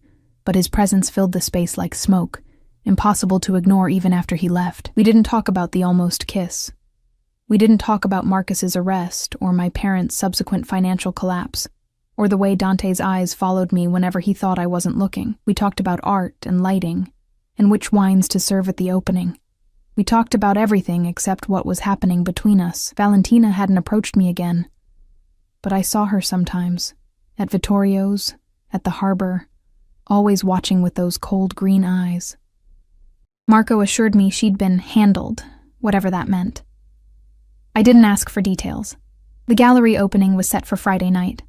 but his presence filled the space like smoke, impossible to ignore even after he left. We didn't talk about the almost kiss. We didn't talk about Marcus's arrest or my parents' subsequent financial collapse, or the way Dante's eyes followed me whenever he thought I wasn't looking. We talked about art and lighting, and which wines to serve at the opening. We talked about everything except what was happening between us. Valentina hadn't approached me again, but I saw her sometimes, at Vittorio's, at the harbor, always watching with those cold green eyes. Marco assured me she'd been handled, whatever that meant. I didn't ask for details. The gallery opening was set for Friday night.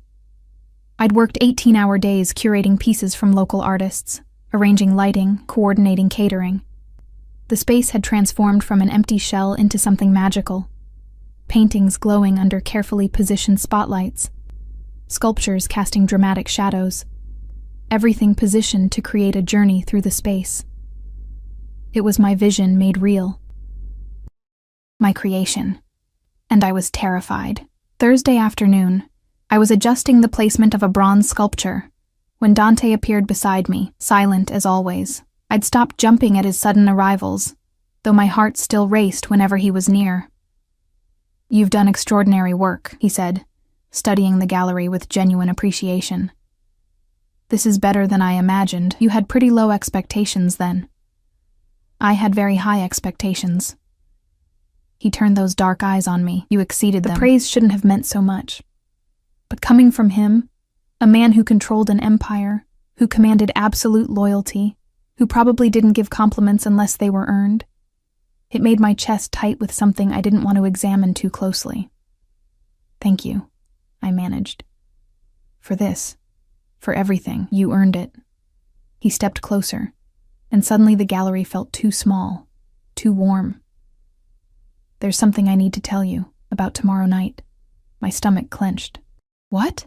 I'd worked 18-hour days curating pieces from local artists, arranging lighting, coordinating catering. The space had transformed from an empty shell into something magical. Paintings glowing under carefully positioned spotlights, sculptures casting dramatic shadows, everything positioned to create a journey through the space. It was my vision made real. My creation. And I was terrified. Thursday afternoon, I was adjusting the placement of a bronze sculpture when Dante appeared beside me, silent as always. I'd stopped jumping at his sudden arrivals, though my heart still raced whenever he was near. "You've done extraordinary work," he said, studying the gallery with genuine appreciation. "This is better than I imagined. You had pretty low expectations then." I had very high expectations. He turned those dark eyes on me. "You exceeded them." The praise shouldn't have meant so much. But coming from him, a man who controlled an empire, who commanded absolute loyalty, who probably didn't give compliments unless they were earned, it made my chest tight with something I didn't want to examine too closely. "Thank you," I managed. "For this, for everything, you earned it." He stepped closer, and suddenly the gallery felt too small, too warm. "There's something I need to tell you about tomorrow night." My stomach clenched. "What?"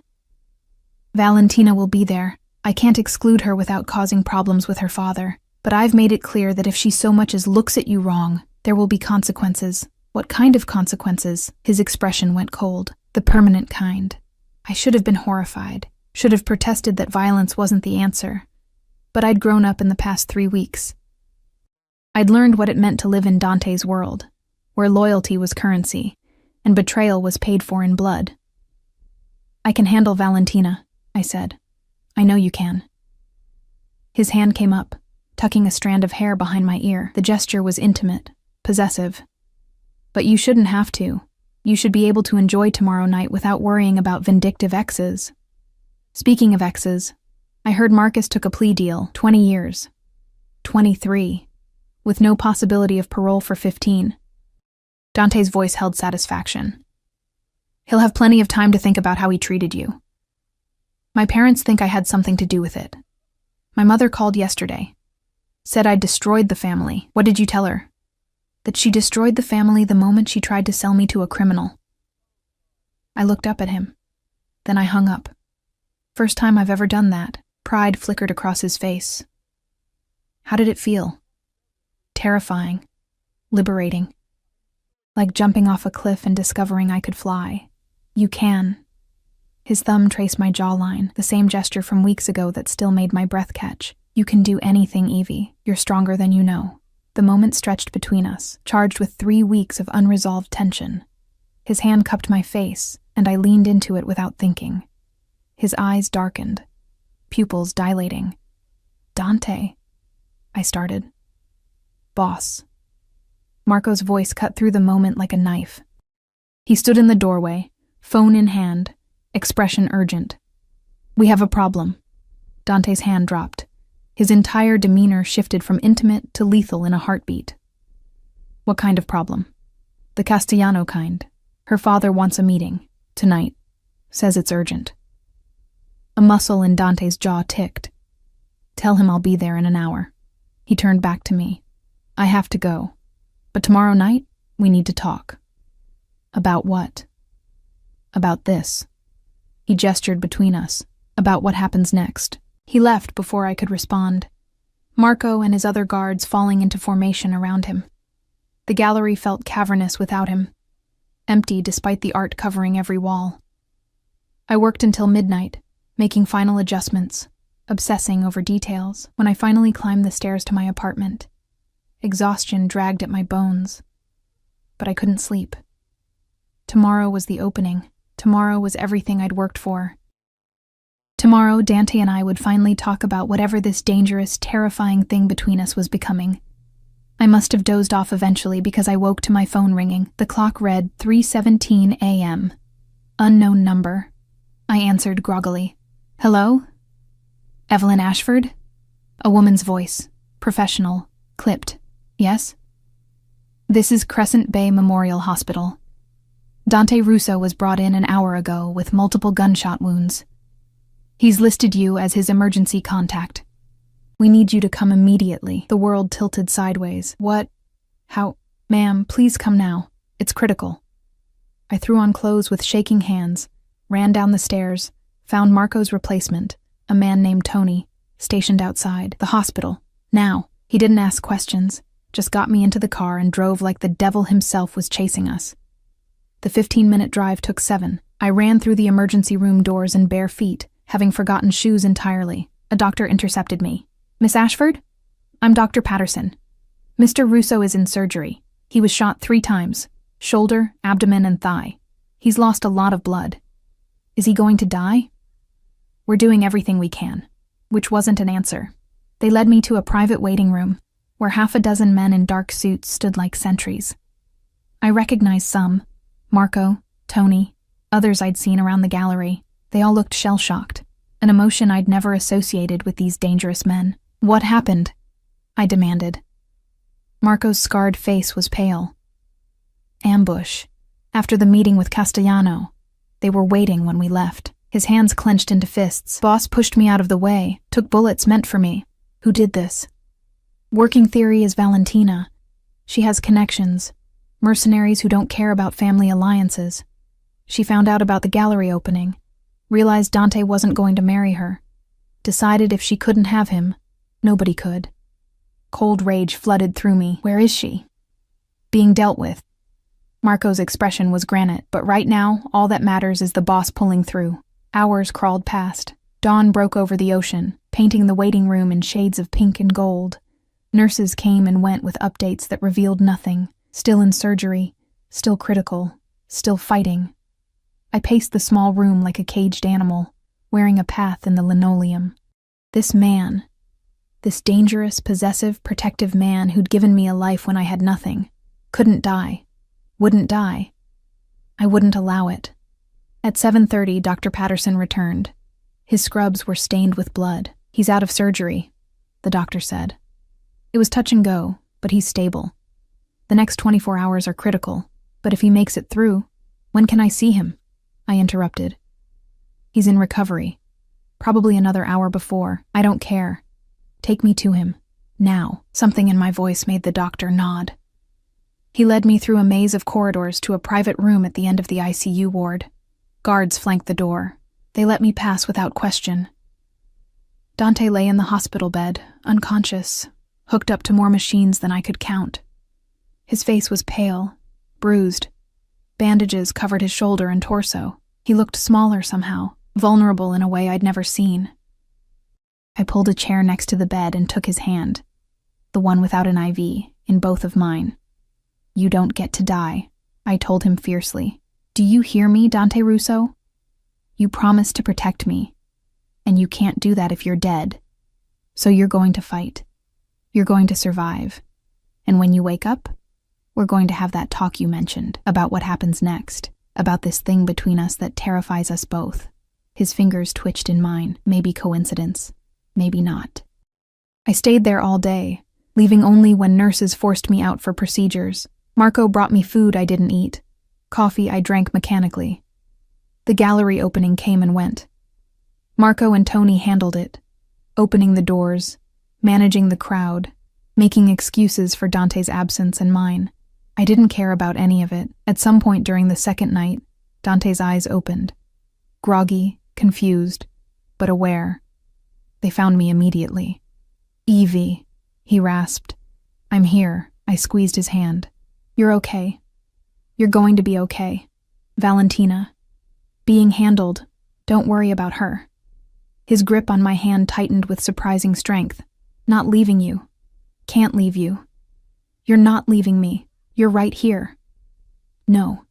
"Valentina will be there. I can't exclude her without causing problems with her father, but I've made it clear that if she so much as looks at you wrong, there will be consequences." "What kind of consequences?" His expression went cold. "The permanent kind." I should have been horrified, should have protested that violence wasn't the answer, but I'd grown up in the past 3 weeks. I'd learned what it meant to live in Dante's world, where loyalty was currency, and betrayal was paid for in blood. "I can handle Valentina," I said. "I know you can." His hand came up, tucking a strand of hair behind my ear. The gesture was intimate, possessive. "But you shouldn't have to. You should be able to enjoy tomorrow night without worrying about vindictive exes." Speaking of exes, I heard Marcus took a plea deal, 20 years. 23, with no possibility of parole for 15. Dante's voice held satisfaction. "He'll have plenty of time to think about how he treated you." "My parents think I had something to do with it. My mother called yesterday. Said I'd destroyed the family." "What did you tell her?" "That she destroyed the family the moment she tried to sell me to a criminal." I looked up at him. Then I hung up. First time I've ever done that. Pride flickered across his face. How did it feel? Terrifying. Liberating. Like jumping off a cliff and discovering I could fly. "You can." His thumb traced my jawline, the same gesture from weeks ago that still made my breath catch. "You can do anything, Evie. You're stronger than you know." The moment stretched between us, charged with 3 weeks of unresolved tension. His hand cupped my face, and I leaned into it without thinking. His eyes darkened, pupils dilating. "Dante," I started. "Boss." Marco's voice cut through the moment like a knife. He stood in the doorway, phone in hand, expression urgent. "We have a problem." Dante's hand dropped. His entire demeanor shifted from intimate to lethal in a heartbeat. "What kind of problem?" "The Castellano kind. Her father wants a meeting. Tonight. Says it's urgent." A muscle in Dante's jaw ticked. "Tell him I'll be there in an hour." He turned back to me. "I have to go. But tomorrow night, we need to talk." "About what?" "About this." He gestured between us. "About what happens next." He left before I could respond. Marco and his other guards falling into formation around him. The gallery felt cavernous without him, empty despite the art covering every wall. I worked until midnight, making final adjustments, obsessing over details, when I finally climbed the stairs to my apartment. Exhaustion dragged at my bones, but I couldn't sleep. Tomorrow was the opening. Tomorrow was everything I'd worked for. Tomorrow, Dante and I would finally talk about whatever this dangerous, terrifying thing between us was becoming. I must have dozed off eventually because I woke to my phone ringing. The clock read 3:17 a.m. Unknown number. I answered groggily. Hello? Evelyn Ashford? A woman's voice. Professional. Clipped. Yes? This is Crescent Bay Memorial Hospital. Dante Russo was brought in an hour ago with multiple gunshot wounds. He's listed you as his emergency contact. We need you to come immediately. The world tilted sideways. What? How? Ma'am, please come now. It's critical. I threw on clothes with shaking hands, ran down the stairs, found Marco's replacement, a man named Tony, stationed outside. The hospital. Now. He didn't ask questions, just got me into the car and drove like the devil himself was chasing us. The 15-minute drive took 7. I ran through the emergency room doors in bare feet, having forgotten shoes entirely. A doctor intercepted me. Miss Ashford? I'm Dr. Patterson. Mr. Russo is in surgery. He was shot 3 times. Shoulder, abdomen, and thigh. He's lost a lot of blood. Is he going to die? We're doing everything we can. Which wasn't an answer. They led me to a private waiting room, where 6 men in dark suits stood like sentries. I recognized some. Marco, Tony, others I'd seen around the gallery. They all looked shell-shocked, an emotion I'd never associated with these dangerous men. What happened? I demanded. Marco's scarred face was pale. Ambush. After the meeting with Castellano, they were waiting when we left. His hands clenched into fists. Boss pushed me out of the way, took bullets meant for me. Who did this? Working theory is Valentina. She has connections, mercenaries who don't care about family alliances. She found out about the gallery opening, realized Dante wasn't going to marry her, decided if she couldn't have him, nobody could. Cold rage flooded through me. Where is she? Being dealt with. Marco's expression was granite, but right now, all that matters is the boss pulling through. Hours crawled past. Dawn broke over the ocean, painting the waiting room in shades of pink and gold. Nurses came and went with updates that revealed nothing. Still in surgery, still critical, still fighting. I paced the small room like a caged animal, wearing a path in the linoleum. This man, this dangerous, possessive, protective man who'd given me a life when I had nothing, couldn't die, wouldn't die. I wouldn't allow it. At 7:30, Dr. Patterson returned. His scrubs were stained with blood. He's out of surgery, the doctor said. It was touch and go, but he's stable. The next 24 hours are critical, but if he makes it through, when can I see him? I interrupted. He's in recovery. Probably another hour before. I don't care. Take me to him. Now. Something in my voice made the doctor nod. He led me through a maze of corridors to a private room at the end of the ICU ward. Guards flanked the door. They let me pass without question. Dante lay in the hospital bed, unconscious, hooked up to more machines than I could count. His face was pale, bruised. Bandages covered his shoulder and torso. He looked smaller somehow, vulnerable in a way I'd never seen. I pulled a chair next to the bed and took his hand, the one without an IV, in both of mine. You don't get to die, I told him fiercely. Do you hear me, Dante Russo? You promised to protect me, and you can't do that if you're dead. So you're going to fight. You're going to survive. And when you wake up, we're going to have that talk you mentioned about what happens next, about this thing between us that terrifies us both. His fingers twitched in mine, maybe coincidence, maybe not. I stayed there all day, leaving only when nurses forced me out for procedures. Marco brought me food I didn't eat, coffee I drank mechanically. The gallery opening came and went. Marco and Tony handled it, opening the doors, managing the crowd, making excuses for Dante's absence and mine. I didn't care about any of it. At some point during the second night, Dante's eyes opened. Groggy, confused, but aware. They found me immediately. Evie, he rasped. I'm here. I squeezed his hand. You're okay. You're going to be okay. Valentina. Being handled. Don't worry about her. His grip on my hand tightened with surprising strength. Not leaving you. Can't leave you. You're not leaving me. You're right here. No.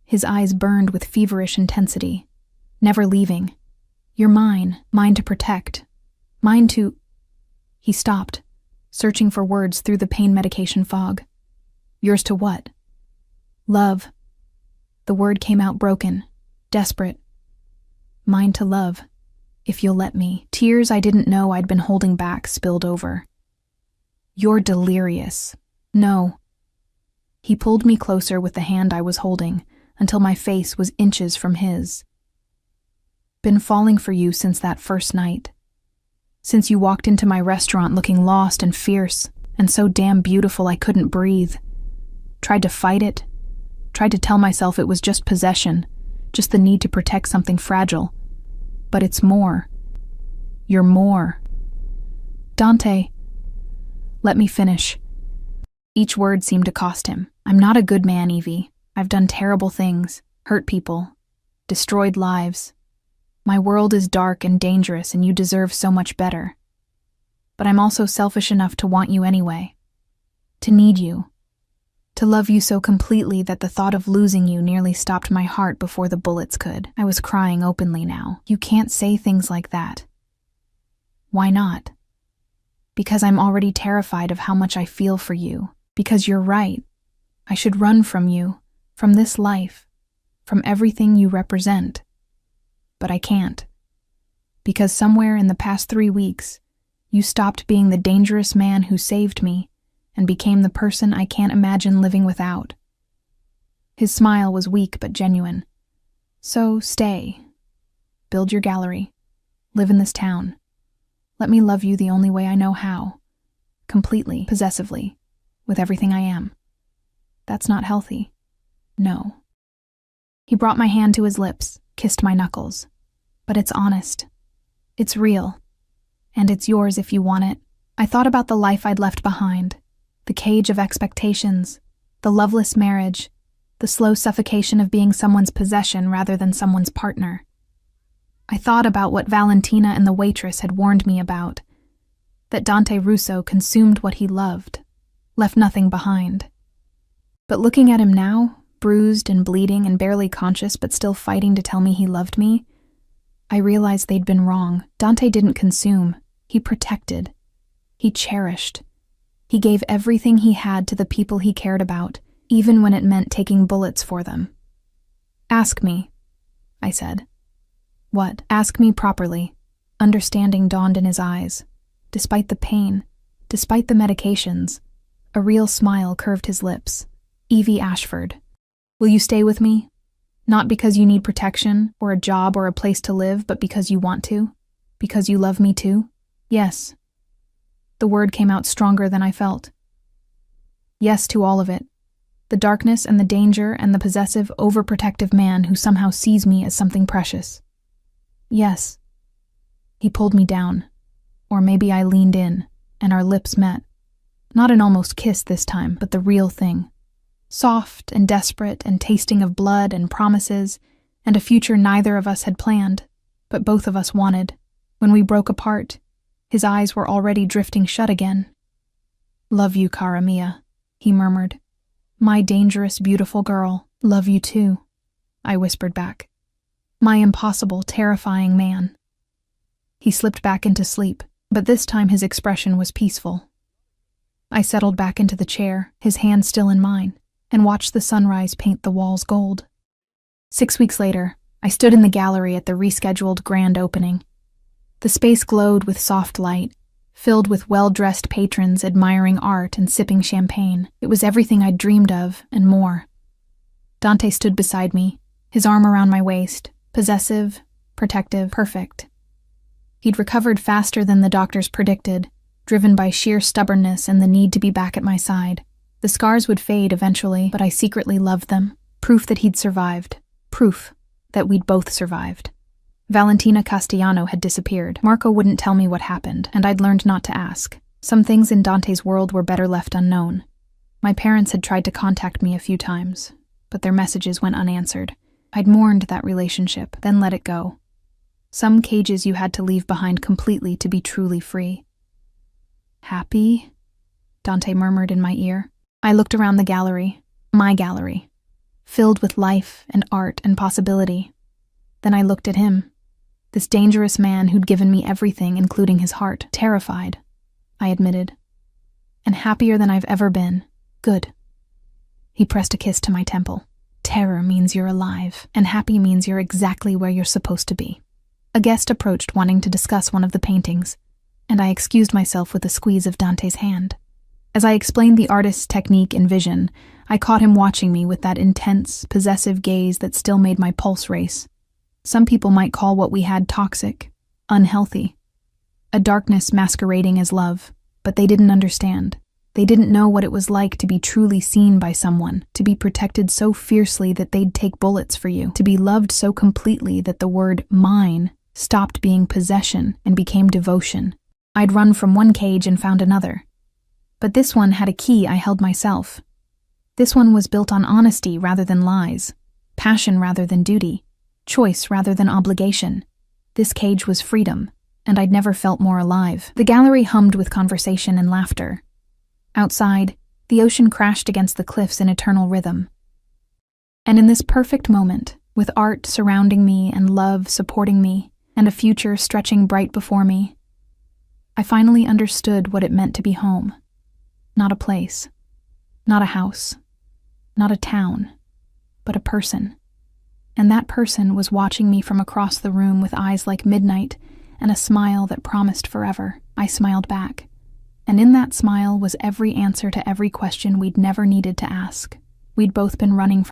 His eyes burned with feverish intensity. Never leaving. You're mine. Mine to protect. Mine to... He stopped, searching for words through the pain medication fog. Yours to what? Love. The word came out broken, desperate. Mine to love, if you'll let me. Tears I didn't know I'd been holding back spilled over. You're delirious. No. He pulled me closer with the hand I was holding, until my face was inches from his. Been falling for you since that first night. Since you walked into my restaurant looking lost and fierce, and so damn beautiful I couldn't breathe. Tried to fight it. Tried to tell myself it was just possession, just the need to protect something fragile. But it's more. You're more. Dante. Let me finish. Each word seemed to cost him. I'm not a good man, Evie. I've done terrible things, hurt people, destroyed lives. My world is dark and dangerous, and you deserve so much better. But I'm also selfish enough to want you anyway. To need you. To love you so completely that the thought of losing you nearly stopped my heart before the bullets could. I was crying openly now. You can't say things like that. Why not? Because I'm already terrified of how much I feel for you. Because you're right. I should run from you, from this life, from everything you represent. But I can't. Because somewhere in the past 3 weeks, you stopped being the dangerous man who saved me and became the person I can't imagine living without. His smile was weak but genuine. So stay. Build your gallery. Live in this town. Let me love you the only way I know how. Completely, possessively, with everything I am. That's not healthy. No. He brought my hand to his lips, kissed my knuckles. But it's honest. It's real. And it's yours if you want it. I thought about the life I'd left behind. The cage of expectations, the loveless marriage, the slow suffocation of being someone's possession rather than someone's partner. I thought about what Valentina and the waitress had warned me about, that Dante Russo consumed what he loved, left nothing behind. But looking at him now, bruised and bleeding and barely conscious but still fighting to tell me he loved me, I realized they'd been wrong. Dante didn't consume, he protected, he cherished. He gave everything he had to the people he cared about, even when it meant taking bullets for them. Ask me, I said. What? Ask me properly. Understanding dawned in his eyes. Despite the pain, despite the medications, a real smile curved his lips. Evie Ashford. Will you stay with me? Not because you need protection, or a job, or a place to live, but because you want to? Because you love me too? Yes. The word came out stronger than I felt. Yes to all of it. The darkness and the danger and the possessive, overprotective man who somehow sees me as something precious. Yes. He pulled me down. Or maybe I leaned in, and our lips met. Not an almost kiss this time, but the real thing. Soft and desperate and tasting of blood and promises, and a future neither of us had planned, but both of us wanted. When we broke apart, his eyes were already drifting shut again. Love you, cara mia, he murmured. My dangerous, beautiful girl, love you too, I whispered back. My impossible, terrifying man. He slipped back into sleep, but this time his expression was peaceful. I settled back into the chair, his hand still in mine, and watched the sunrise paint the walls gold. 6 weeks later, I stood in the gallery at the rescheduled grand opening. The space glowed with soft light, filled with well-dressed patrons admiring art and sipping champagne. It was everything I'd dreamed of, and more. Dante stood beside me, his arm around my waist, possessive, protective, perfect. He'd recovered faster than the doctors predicted, driven by sheer stubbornness and the need to be back at my side. The scars would fade eventually, but I secretly loved them. Proof that he'd survived. Proof that we'd both survived. Valentina Castellano had disappeared. Marco wouldn't tell me what happened, and I'd learned not to ask. Some things in Dante's world were better left unknown. My parents had tried to contact me a few times, but their messages went unanswered. I'd mourned that relationship, then let it go. Some cages you had to leave behind completely to be truly free. Happy? Dante murmured in my ear. I looked around the gallery, my gallery, filled with life and art and possibility. Then I looked at him, this dangerous man who'd given me everything, including his heart. Terrified, I admitted. And happier than I've ever been. Good. He pressed a kiss to my temple. Terror means you're alive, and happy means you're exactly where you're supposed to be. A guest approached wanting to discuss one of the paintings, and I excused myself with a squeeze of Dante's hand. As I explained the artist's technique and vision, I caught him watching me with that intense, possessive gaze that still made my pulse race. Some people might call what we had toxic, unhealthy, a darkness masquerading as love, but they didn't understand. They didn't know what it was like to be truly seen by someone, to be protected so fiercely that they'd take bullets for you, to be loved so completely that the word mine stopped being possession and became devotion. I'd run from one cage and found another. But this one had a key I held myself. This one was built on honesty rather than lies, passion rather than duty, choice rather than obligation. This cage was freedom, and I'd never felt more alive. The gallery hummed with conversation and laughter. Outside, the ocean crashed against the cliffs in eternal rhythm. And in this perfect moment, with art surrounding me and love supporting me, and a future stretching bright before me, I finally understood what it meant to be home. Not a place, not a house, not a town, but a person. And that person was watching me from across the room with eyes like midnight and a smile that promised forever. I smiled back. And in that smile was every answer to every question we'd never needed to ask. We'd both been running